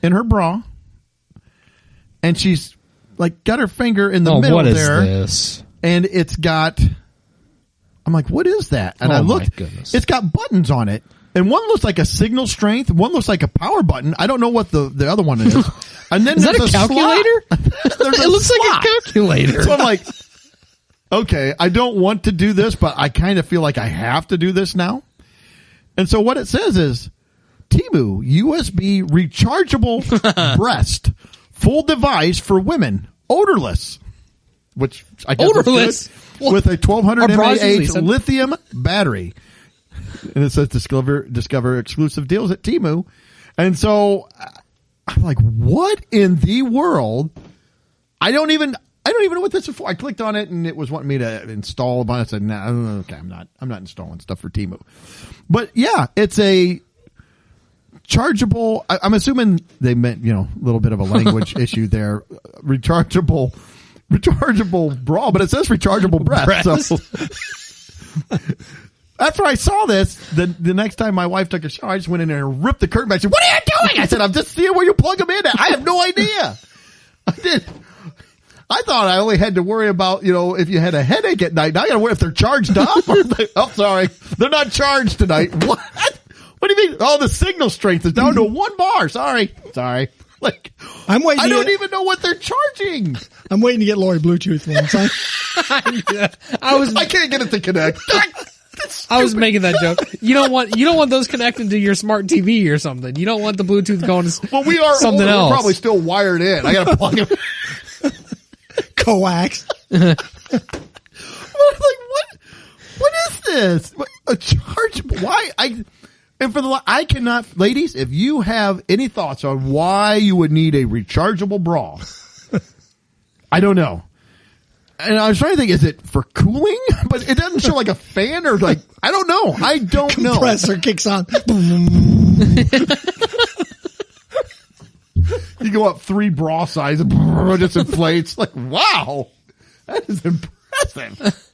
in her bra, and she's like got her finger in the middle what is there. this? And it's got, I'm like, what is that? And I looked, it's got buttons on it. And one looks like a signal strength. One looks like a power button. I don't know what the other one is. And then is that a calculator? It looks like a calculator. So I'm like, okay, I don't want to do this, but I kind of feel like I have to do this now. And so what it says is, Temu USB rechargeable breast, full device for women, odorless, which I guess odorless is good, with a 1200 mAh mAh lithium battery. And it says discover exclusive deals at Temu. And so I'm like, what in the world? I don't even know what this is for. I clicked on it and it was wanting me to install a bunch. I said, no, okay, I'm not installing stuff for Temu. But yeah, it's a chargeable. I'm assuming they meant, a little bit of a language issue there. Rechargeable bra, but it says rechargeable breast. So after I saw this, the next time my wife took a shower, I just went in there and ripped the curtain back. She said, what are you doing? I said, I'm just seeing where you plug them in at. I have no idea. I thought I only had to worry about, if you had a headache at night. Now I got to worry if they're charged up. Sorry. They're not charged tonight. What? What do you mean? Oh, the signal strength is down to 1 bar. Sorry. Like, I'm waiting. I don't even know what they're charging. I'm waiting to get Lori Bluetooth ones. I can't get it to connect. I was making that joke. You don't want those connecting to your smart TV or something. You don't want the Bluetooth going to well, we are something older. else. We're probably still wired in. I got to plug it. Coax. Like, what is this? A chargeable? Why? I cannot, ladies, if you have any thoughts on why you would need a rechargeable bra, I don't know. And I was trying to think, is it for cooling? But it doesn't show like a fan or like, I don't know. I don't know. Compressor kicks on. You go up 3 bra sizes, it just inflates. Like, wow, that is impressive.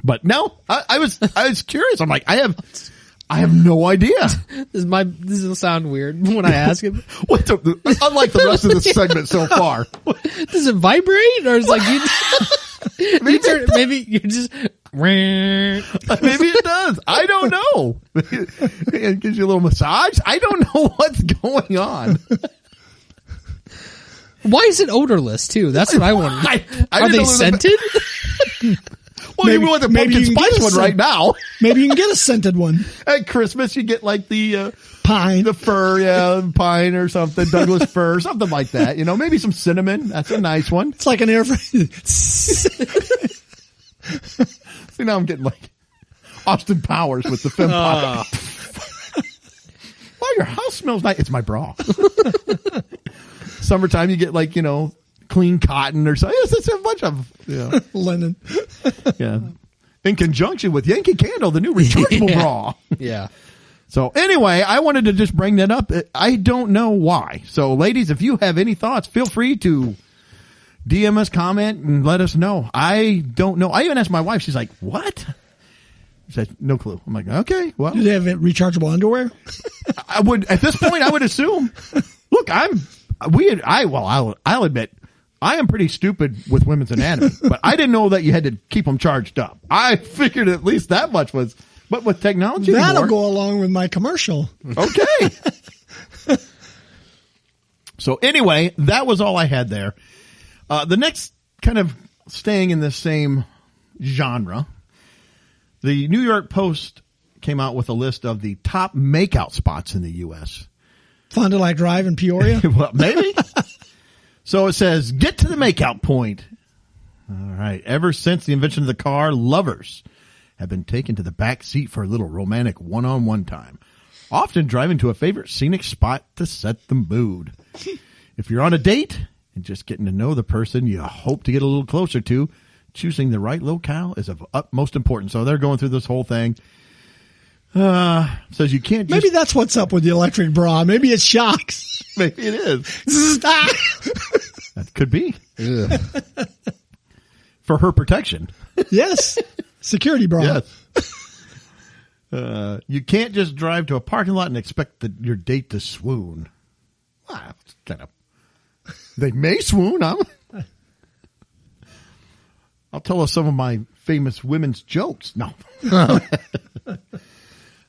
But no, I was curious. I'm like, I have no idea. This will sound weird when I ask it. Unlike the rest of this segment so far. Does it vibrate, or is like maybe you just maybe it does. I don't know. It gives you a little massage. I don't know what's going on. Why is it odorless too? That's what I wonder. Are they scented? Well, maybe you want the pumpkin spice one right now. Maybe you can get a scented one. At Christmas, you get like the pine, the fir, pine or something, Douglas fir, something like that. Maybe some cinnamon. That's a nice one. It's like an air fryer. See, now I'm getting like Austin Powers with the fem pop. Wow, your house smells nice. It's my bra. Summertime, you get like, clean cotton or something. It's a bunch of linen. Yeah. In conjunction with Yankee Candle, the new rechargeable bra. Yeah. So anyway, I wanted to just bring that up. I don't know why. So ladies, if you have any thoughts, feel free to DM us, comment, and let us know. I don't know. I even asked my wife. She's like, what? She said, no clue. I'm like, okay, well. Do they have rechargeable underwear? I would, at this point, I would assume. Look, I'll admit, I am pretty stupid with women's anatomy, but I didn't know that you had to keep them charged up. I figured at least that much was, but with technology, that'll go along with my commercial. Okay. So anyway, that was all I had there. The next kind of staying in the same genre, the New York Post came out with a list of the top makeout spots in the U.S. Fond du Lac Drive in Peoria? Well, maybe. So it says, get to the makeout point. All right. Ever since the invention of the car, lovers have been taken to the back seat for a little romantic one-on-one time, often driving to a favorite scenic spot to set the mood. If you're on a date, and just getting to know the person you hope to get a little closer to. Choosing the right locale is of utmost importance. So they're going through this whole thing. Says you can't just... Maybe that's what's up with the electric bra. Maybe it shocks. Maybe it is. That could be. For her protection. Yes. Security bra. Yes. You can't just drive to a parking lot and expect your date to swoon. Well, it's kind of... They may swoon. I'll tell us some of my famous women's jokes. No. All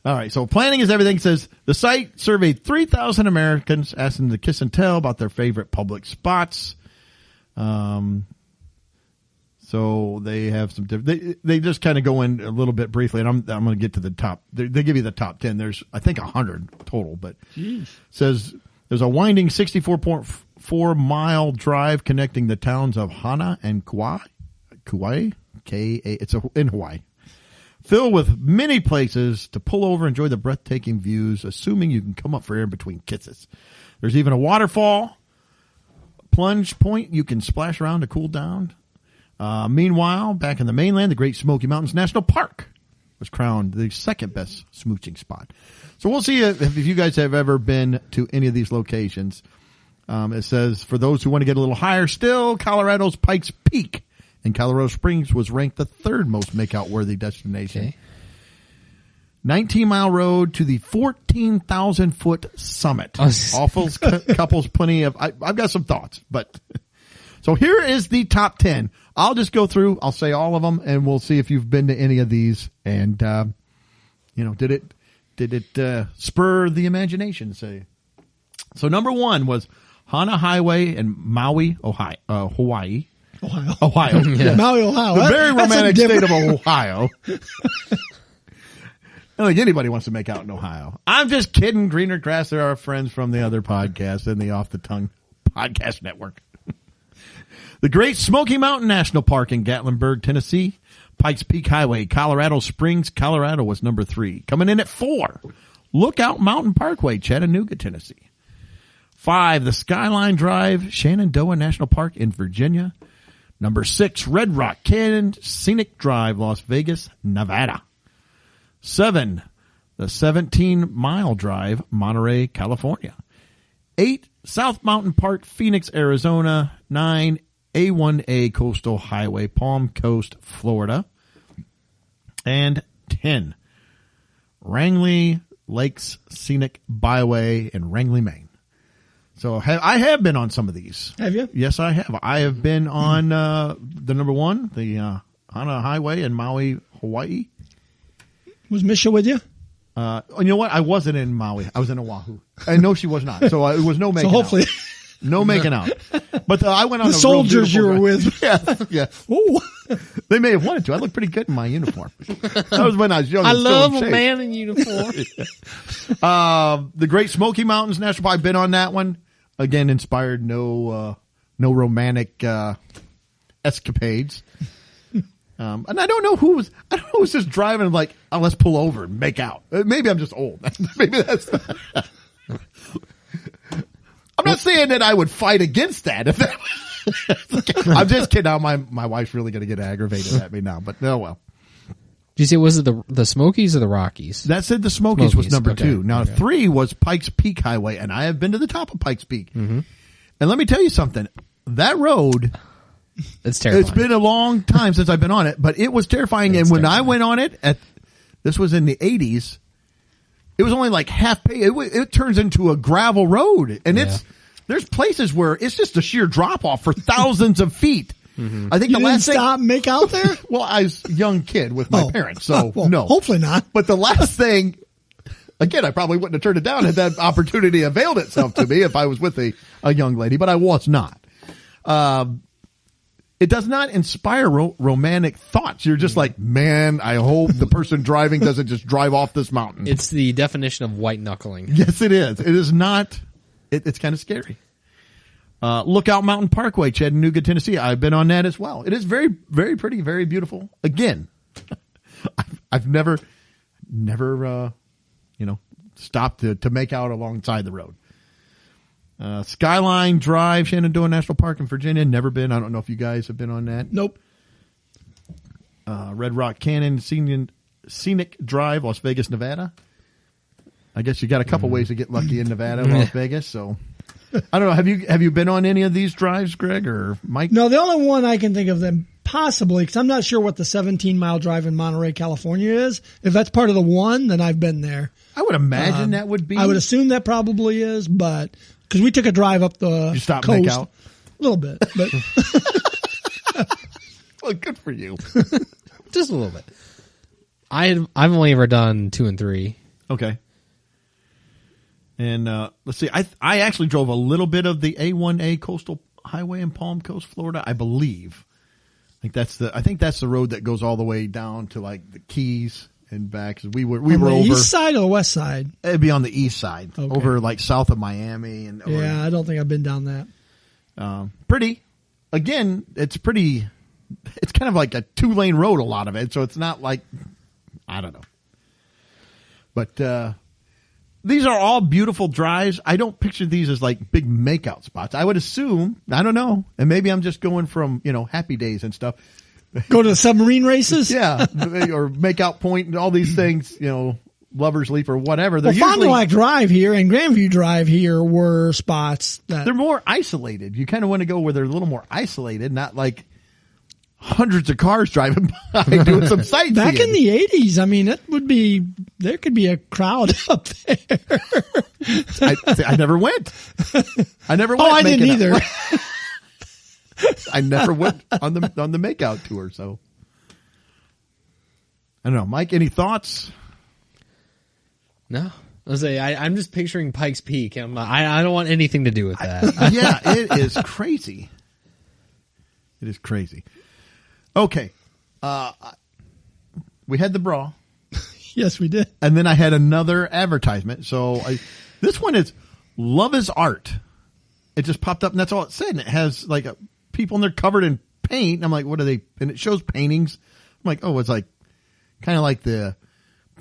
right. So planning is everything. Says the site surveyed 3,000 Americans, asking them to kiss and tell about their favorite public spots. So they have some different, they just kind of go in a little bit briefly, and I'm going to get to the top. They give you the top 10. There's, I think, 100 total, but says there's a winding 64.4 mile drive connecting the towns of Hana and Kauai. It's in Hawaii. Filled with many places to pull over, enjoy the breathtaking views, assuming you can come up for air in between kisses. There's even a waterfall, plunge point you can splash around to cool down. Meanwhile, back in the mainland, the Great Smoky Mountains National Park was crowned the second best smooching spot. So we'll see if you guys have ever been to any of these locations. It says, for those who want to get a little higher still, Colorado's Pikes Peak in Colorado Springs was ranked the third most makeout-worthy destination. Okay. 19-mile road to the 14,000-foot summit. Offers couples plenty of... I've got some thoughts, but... So here is the top 10. I'll just go through. I'll say all of them, and we'll see if you've been to any of these. And, did it spur the imagination, say? So number 1 was Hana Highway in Maui, Hawaii. Ohio. Yeah. Maui, Ohio. The very romantic state of Ohio. I don't think anybody wants to make out in Ohio. I'm just kidding. Greener grass. They're our friends from the other podcast and the Off the Tongue podcast network. The Great Smoky Mountain National Park in Gatlinburg, Tennessee. Pikes Peak Highway, Colorado Springs, Colorado was number 3. Coming in at 4, Lookout Mountain Parkway, Chattanooga, Tennessee. 5, the Skyline Drive, Shenandoah National Park in Virginia. Number 6, Red Rock Canyon Scenic Drive, Las Vegas, Nevada. 7, the 17-mile drive, Monterey, California. 8, South Mountain Park, Phoenix, Arizona. 9, A1A Coastal Highway, Palm Coast, Florida. And 10, Wrangley Lakes Scenic Byway in Wrangley, Maine. So I have been on some of these. Have you? Yes, I have. I have been on the number 1, the Hana Highway in Maui, Hawaii. Was Misha with you? You know what? I wasn't in Maui. I was in Oahu. I know she was not. So it was no making so hopefully. out. No making out. But I went on the soldiers you were with. Yeah. Ooh. They may have wanted to. I looked pretty good in my uniform. That was when I was young. I love a man in uniform. The Great Smoky Mountains National Park. I've been on that one. Again, inspired no romantic escapades. And I don't know who was just driving like, oh, let's pull over and make out. Maybe I'm just old. Maybe that's. I'm not saying that I would fight against that. I'm just kidding. Now my wife's really going to get aggravated at me now, but oh well. Did you say, was it the Smokies or the Rockies? That said the Smokies was number 2. Now 3 was Pikes Peak Highway, and I have been to the top of Pikes Peak. Mm-hmm. And let me tell you something. That road, it's terrifying. It's been a long time since I've been on it, but it was terrifying. And when I went on it, this was in the 80s, it was only like half pay. It turns into a gravel road, and there's places where it's just a sheer drop off for thousands of feet. Mm-hmm. I think the last thing, stop make out there. Well, I was a young kid with my parents, so no, hopefully not. But the last thing, again, I probably wouldn't have turned it down had that opportunity availed itself to me if I was with a young lady, but I was not. It does not inspire romantic thoughts. You're just like, man, I hope the person driving doesn't just drive off this mountain. It's the definition of white knuckling. Yes, it is. It is not. It's kind of scary. Lookout Mountain Parkway, Chattanooga, Tennessee. I've been on that as well. It is very, very pretty, very beautiful. Again, I've never, stopped to make out alongside the road. Skyline Drive, Shenandoah National Park in Virginia. Never been. I don't know if you guys have been on that. Nope. Red Rock Canyon Scenic Drive, Las Vegas, Nevada. I guess you got a couple ways to get lucky in Nevada, Las Vegas. So I don't know. Have you been on any of these drives, Greg or Mike? No, the only one I can think of them possibly, because I'm not sure what the 17-mile drive in Monterey, California is. If that's part of the one, then I've been there. I would imagine that would be. I would assume that probably is, but because we took a drive up the you stopped coast. Makeout? A little bit, but well, good for you. Just a little bit. I've only ever done 2 and 3. Okay. And let's see. I actually drove a little bit of the A1A Coastal Highway in Palm Coast, Florida. I believe. I think that's the road that goes all the way down to like the Keys and back. 'Cause we were on the over east side or the west side. It'd be on the east side, Okay. over like south of Miami and Yeah, I don't think I've been down that. pretty. Again, it's pretty. It's kind of like a 2-lane road, a lot of it. So it's not like, I don't know. But these are all beautiful drives. I don't picture these as like big makeout spots. I would assume, I don't know, and maybe I'm just going from, Happy Days and stuff. Go to the submarine races? Yeah, or Makeout Point and all these things, Lover's Leap or whatever. Well, Fond du Lac Drive here and Grandview Drive here were spots that... They're more isolated. You kind of want to go where they're a little more isolated, not like hundreds of cars driving by doing some sightseeing. Back in the 80s, I mean, there could be a crowd up there. I never went. I never went. Oh, I didn't either. I never went on the Makeout tour, so I don't know. Mike, any thoughts? No. I'm just picturing Pikes Peak. I don't want anything to do with that. Yeah, it is crazy. It is crazy. Okay. We had the bra. Yes, we did. And then I had another advertisement. So this one is Love is Art. It just popped up and that's all it said. And it has like people in there covered in paint. And I'm like, what are they? And it shows paintings. I'm like, oh, it's like kind of like the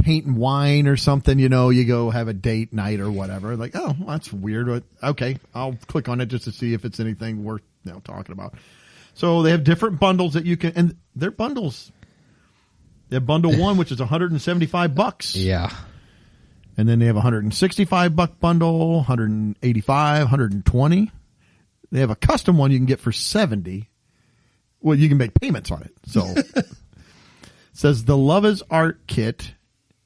paint and wine or something, you go have a date night or whatever. Like, oh, well, that's weird. Okay. I'll click on it just to see if it's anything worth talking about. So they have different bundles that you can, and they're bundles. They have bundle one, which is $175. Yeah. And then they have $165 bundle, 185, 120. They have a custom one you can get for $70. Well, you can make payments on it. So it says the Love is Art kit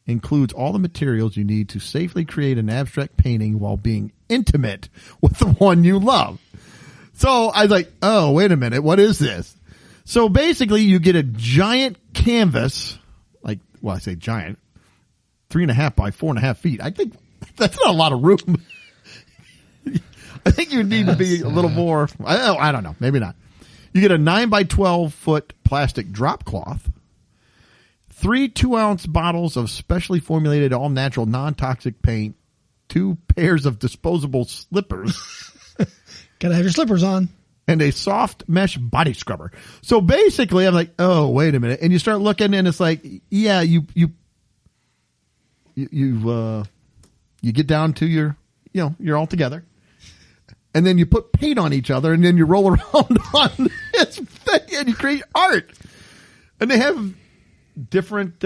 includes all the materials you need to safely create an abstract painting while being intimate with the one you love. So I was like, oh, wait a minute. What is this? So basically you get a giant canvas, I say giant, 3.5 by 4.5 feet. I think that's not a lot of room. I think you need to be a little more, I don't know. Maybe not. You get a 9 by 12 foot plastic drop cloth, 3 2-ounce bottles of specially formulated all natural non-toxic paint, 2 pairs of disposable slippers. Gotta have your slippers on. And a soft mesh body scrubber. So basically, I'm like, oh, wait a minute. And you start looking and it's like, yeah, you get down to your, you're all together. And then you put paint on each other and then you roll around on this thing and you create art. And they have different,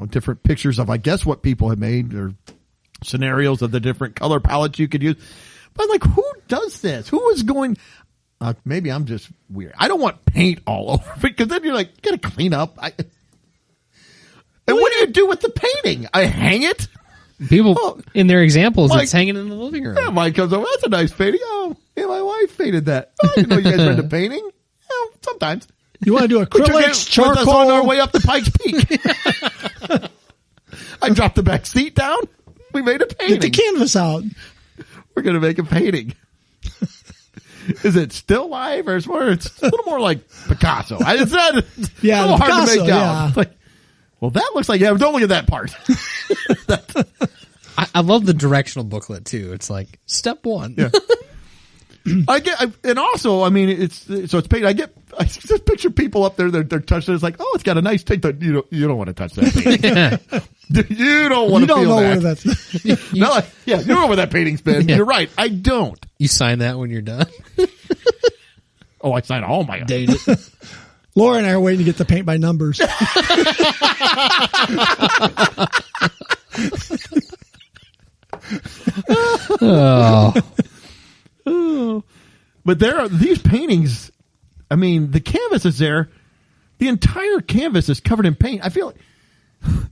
different pictures of, I guess, what people have made or scenarios of the different color palettes you could use. But like, who does this? Who is going? Maybe I'm just weird. I don't want paint all over because then you're like, you gotta clean up. And what do you do with the painting? I hang it. People in their examples, it's hanging in the living room. Yeah, Mike comes over. That's a nice painting. Oh, yeah, my wife painted that. Oh, I didn't know you guys read the painting. Oh, sometimes. You want to do acrylics, charcoal? With us on our way up to Pikes Peak. I dropped the back seat down. We made a painting. Get the canvas out. We're going to make a painting. Is it still live or it's a little more like Picasso? It's not, a little hard to make out. Like, well, that looks like, don't look at that part. I love the directional booklet too. It's like step 1. Yeah. And also, I mean, it's paint. I just picture people up there, they're touching it. It's like, oh, it's got a nice take. You don't want to touch that painting. You don't want to feel know that. where that's. No, yeah, you know where that painting's been. Yeah. You're right. I don't. You sign that when you're done. Oh, I signed all my. Date it. Laura and I are waiting to get the paint by numbers. Oh. But there are these paintings. I mean, the canvas is there. The entire canvas is covered in paint. I feel like you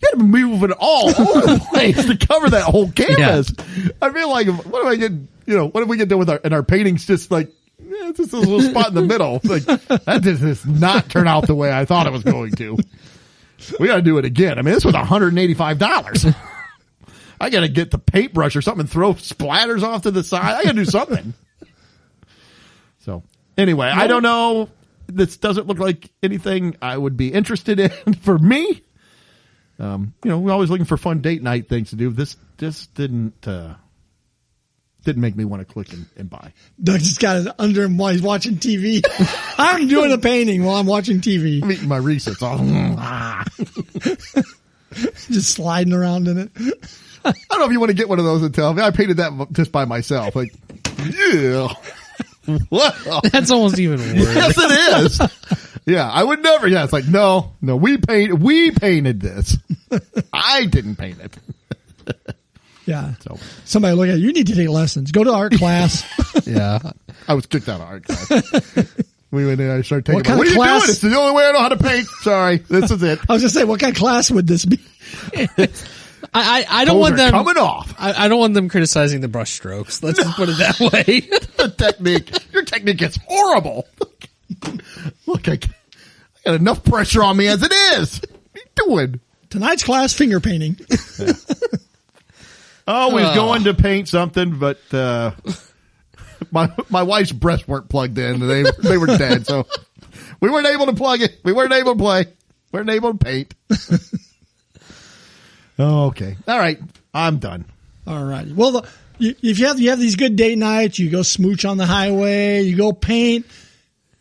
got to move it all over the place to cover that whole canvas. Yeah. I feel like what do I get? What do we get done with our paintings? Just like just a little spot in the middle. Like that does not turn out the way I thought it was going to. We got to do it again. I mean, this was $185. I got to get the paintbrush or something and throw splatters off to the side. I got to do something. So anyway, I don't know. This doesn't look like anything I would be interested in for me. We're always looking for fun date night things to do. This just didn't make me want to click and buy. Doug just got it under him while he's watching TV. I'm doing a painting while I'm watching TV. I'm eating my Reese's. Just sliding around in it. I don't know if you want to get one of those and tell me. I painted that just by myself. Like, yeah. Well, that's almost even worse. Yes, it is. Yeah, I would never. Yeah, it's like, no, we painted this. I didn't paint it. Yeah. So somebody look at you. You need to take lessons. Go to art class. Yeah. I was kicked out of art class. We went in and I started taking. What are you doing? It's the only way I know how to paint. Sorry, this is it. I was just saying, what kind of class would this be? I don't want them coming off. I don't want them criticizing the brush strokes. Let's just put it that way. The technique. Your technique is horrible. Look, I got enough pressure on me as it is. What are you doing? Tonight's class, finger painting. Yeah. Always going to paint something, but my wife's breasts weren't plugged in. They were dead, so we weren't able to plug it. We weren't able to play. We weren't able to paint. Okay. All right. I'm done. All right. Well, if you have these good date nights, you go smooch on the highway, you go paint.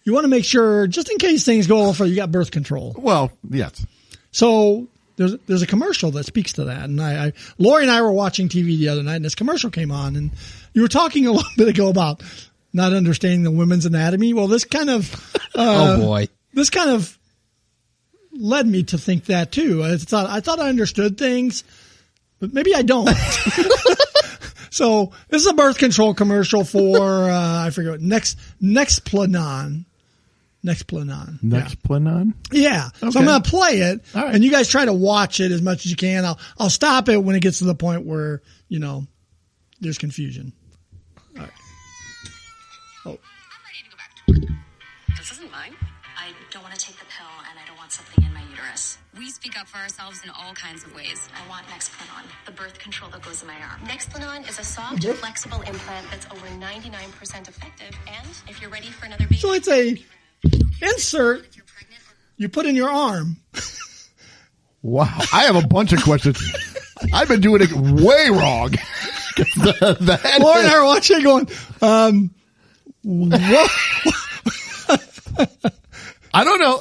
You want to make sure, just in case things go off, you got birth control. Well, yes. So there's a commercial that speaks to that, and Lori and I were watching TV the other night, and this commercial came on, and you were talking a little bit ago about not understanding the women's anatomy. Well, this kind of oh boy, this kind of led me to think that too. I thought I understood things, but maybe I don't. So this is a birth control commercial for I forget Nexplanon. Nexplanon? Yeah. Okay. So I'm going to play it, right, and you guys try to watch it as much as you can. I'll stop it when it gets to the point where there's confusion. All right. I'm ready to go back to work. This isn't mine. I don't want to take the pill, and I don't want something in my uterus. We speak up for ourselves in all kinds of ways. I want Nexplanon, the birth control that goes in my arm. Nexplanon is a soft, flexible implant that's over 99% effective, and if you're ready for another baby... So it's a insert you put in your arm. Wow. I have a bunch of questions. I've been doing it way wrong. Laura and I are watching going, what? I don't know.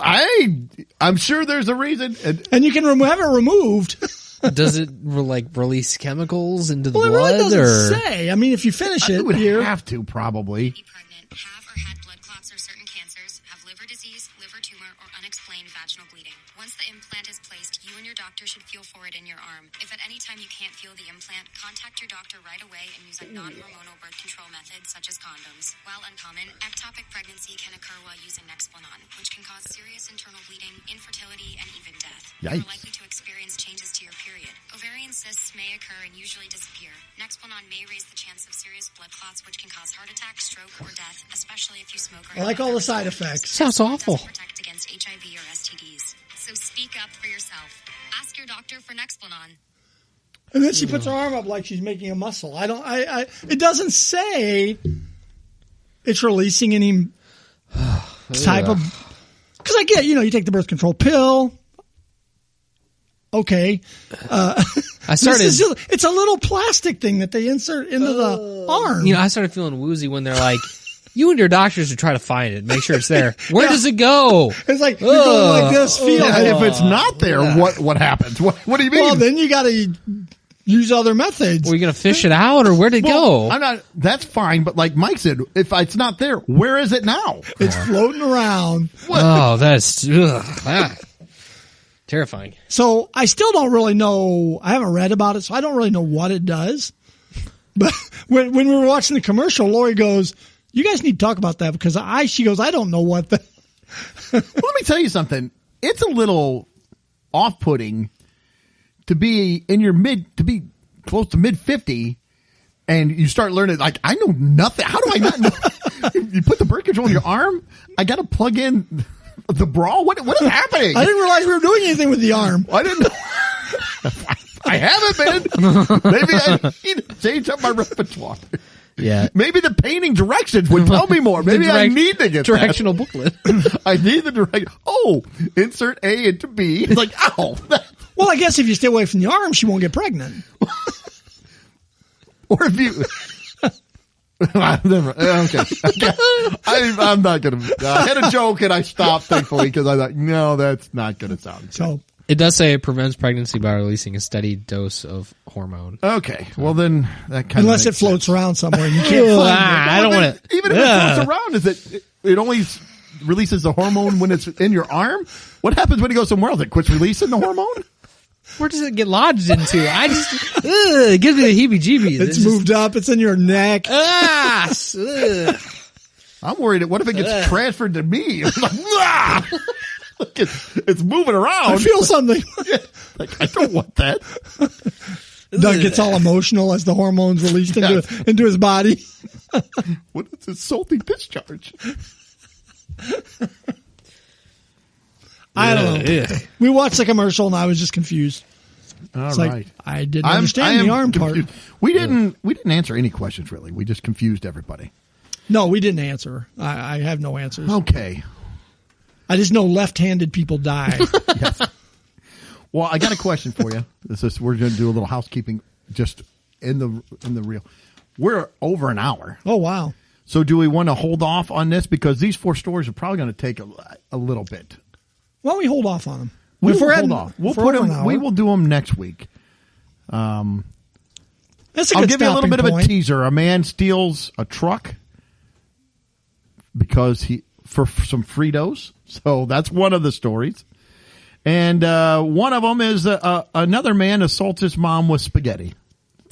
I'm sure there's a reason. And you can have it removed. Does it release chemicals into the blood? Well, it really doesn't say. I mean, if you finish it, you would here, have to probably. Be pregnant, have or had blood clots or certain cancers, have liver disease, liver tumor, or unexplained vaginal bleeding. Once the implant is placed, you and your doctor should feel for it in your arm. If at any time you can't feel the implant, contact your doctor right away and use a non-hormonal birth control method such as condoms. While uncommon, ectopic pregnancy can occur while using Nexplanon, which can cause serious internal bleeding, infertility, and even death. Yikes. You're likely to experience changes to your period. Ovarian cysts may occur and usually disappear. Nexplanon may raise the chance of serious blood clots, which can cause heart attack, stroke, or death, especially if you smoke or I like all the side effects. Sounds awful. Doesn't protect against HIV or STDs. So speak up for yourself. Ask your doctor for Nexplanon. And then she puts her arm up like she's making a muscle. It doesn't say it's releasing any type of, because I get, you take the birth control pill. Okay. I started. It's a little plastic thing that they insert into the arm. I started feeling woozy when they're like, You and your doctor should try to find it. Make sure it's there. Where does it go? It's like, you're going like this, feel Yeah, it. if it's not there, what happens? What do you mean? Well, then you got to use other methods. Were you going to fish it out, or where'd it go? I'm not. That's fine, but like Mike said, if it's not there, where is it now? It's floating around. Oh, that's terrifying. So I still don't really know. I haven't read about it, so I don't really know what it does. But when we were watching the commercial, Lori goes, "You guys need to talk about that," because she goes, "I don't know what the." Well, let me tell you something. It's a little off-putting to be to be close to mid-50, and you start learning, like, I know nothing. How do I not know? You put the birth control in your arm? I got to plug in the bra? What is happening? I didn't realize we were doing anything with the arm. I didn't know. I haven't been. Maybe I need to change up my repertoire. Yeah. Maybe the painting directions would tell me more. Maybe I need to get directional booklet. I need the direct. Oh, insert A into B. It's like, ow. Well, I guess if you stay away from the arm, she won't get pregnant. Or if you. Okay. I'm not going to. I had a joke and I stopped, thankfully, because I thought, no, that's not going to sound good. So It does say it prevents pregnancy by releasing a steady dose of hormone. Okay. Well, then that kind unless it floats around somewhere and you can't find it. I don't want to. Even if it floats around, is it only releases the hormone when it's in your arm? What happens when you go somewhere else? It quits releasing the hormone? Where does it get lodged into? I just it gives me the heebie-jeebies. It's moved up. It's in your neck. I'm worried. What if it gets transferred to me? It's like, it's moving around. I feel something. Like, I don't want that. Doug gets all emotional as the hormones released into his body. What is this salty discharge? I don't know. We watched the commercial and I was just confused. All It's right. like, I didn't understand the arm confused. part. We didn't answer any questions, really. We just confused everybody. No, we didn't answer. I have no answers. Okay. I just know left-handed people die. Yes. Well, I got a question for you. We're going to do a little housekeeping just in the reel. We're over an hour. Oh, wow. So do we want to hold off on this? Because these 4 stories are probably going to take a little bit. Why don't we hold off on them? We will hold off. We'll put them. We will do them next week. That's a I'll good give you a little bit stopping of a teaser. A man steals a truck because for some Fritos. So that's one of the stories. And one of them is another man assaults his mom with spaghetti.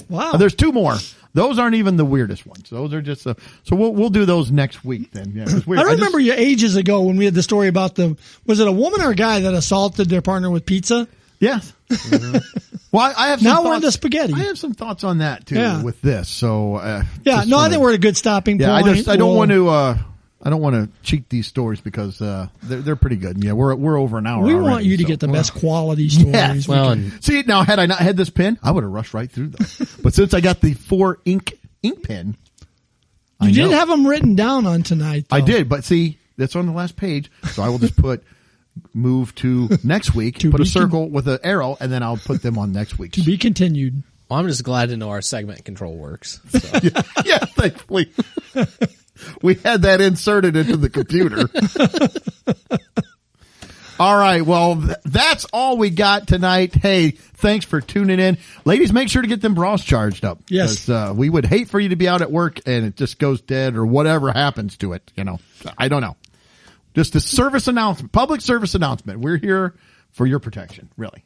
Wow. There's 2 more. Those aren't even the weirdest ones. Those are just so we'll do those next week then. Yeah, it's weird. I remember you ages ago when we had the story about was it a woman or a guy that assaulted their partner with pizza? Yes. Mm-hmm. Well, I have some now thoughts, we're into spaghetti. I have some thoughts on that too with this. So I think we're at a good stopping point. I don't want to cheat these stories because they're pretty good. Yeah, we're over an hour. We already, want you to get the best quality stories. Yes. Well, see, now had I not had this pen, I would have rushed right through them. But since I got the 4 ink pen, you didn't have them written down on tonight, though. I did, but see, that's on the last page. So I will just move to next week, put a circle with an arrow, and then I'll put them on next week. To be continued. Well, I'm just glad to know our segment control works. So. yeah, thankfully. We had that inserted into the computer. All right. Well, that's all we got tonight. Hey, thanks for tuning in. Ladies, make sure to get them bras charged up. Yes. We would hate for you to be out at work and it just goes dead or whatever happens to it. I don't know. Just a service announcement, public service announcement. We're here for your protection, really.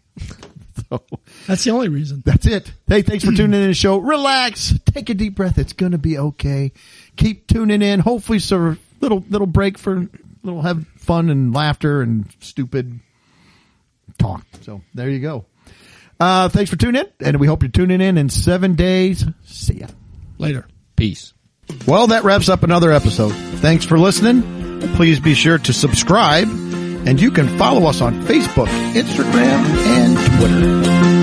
So that's the only reason. That's it. Hey, thanks for tuning in to the show. Relax. Take a deep breath. It's going to be okay. Keep tuning in. Hopefully, so little break for little have fun and laughter and stupid talk. So there you go. Thanks for tuning in, and we hope you're tuning in 7 days. See ya later. Peace. Well, that wraps up another episode. Thanks for listening. Please be sure to subscribe, and you can follow us on Facebook, Instagram, and Twitter.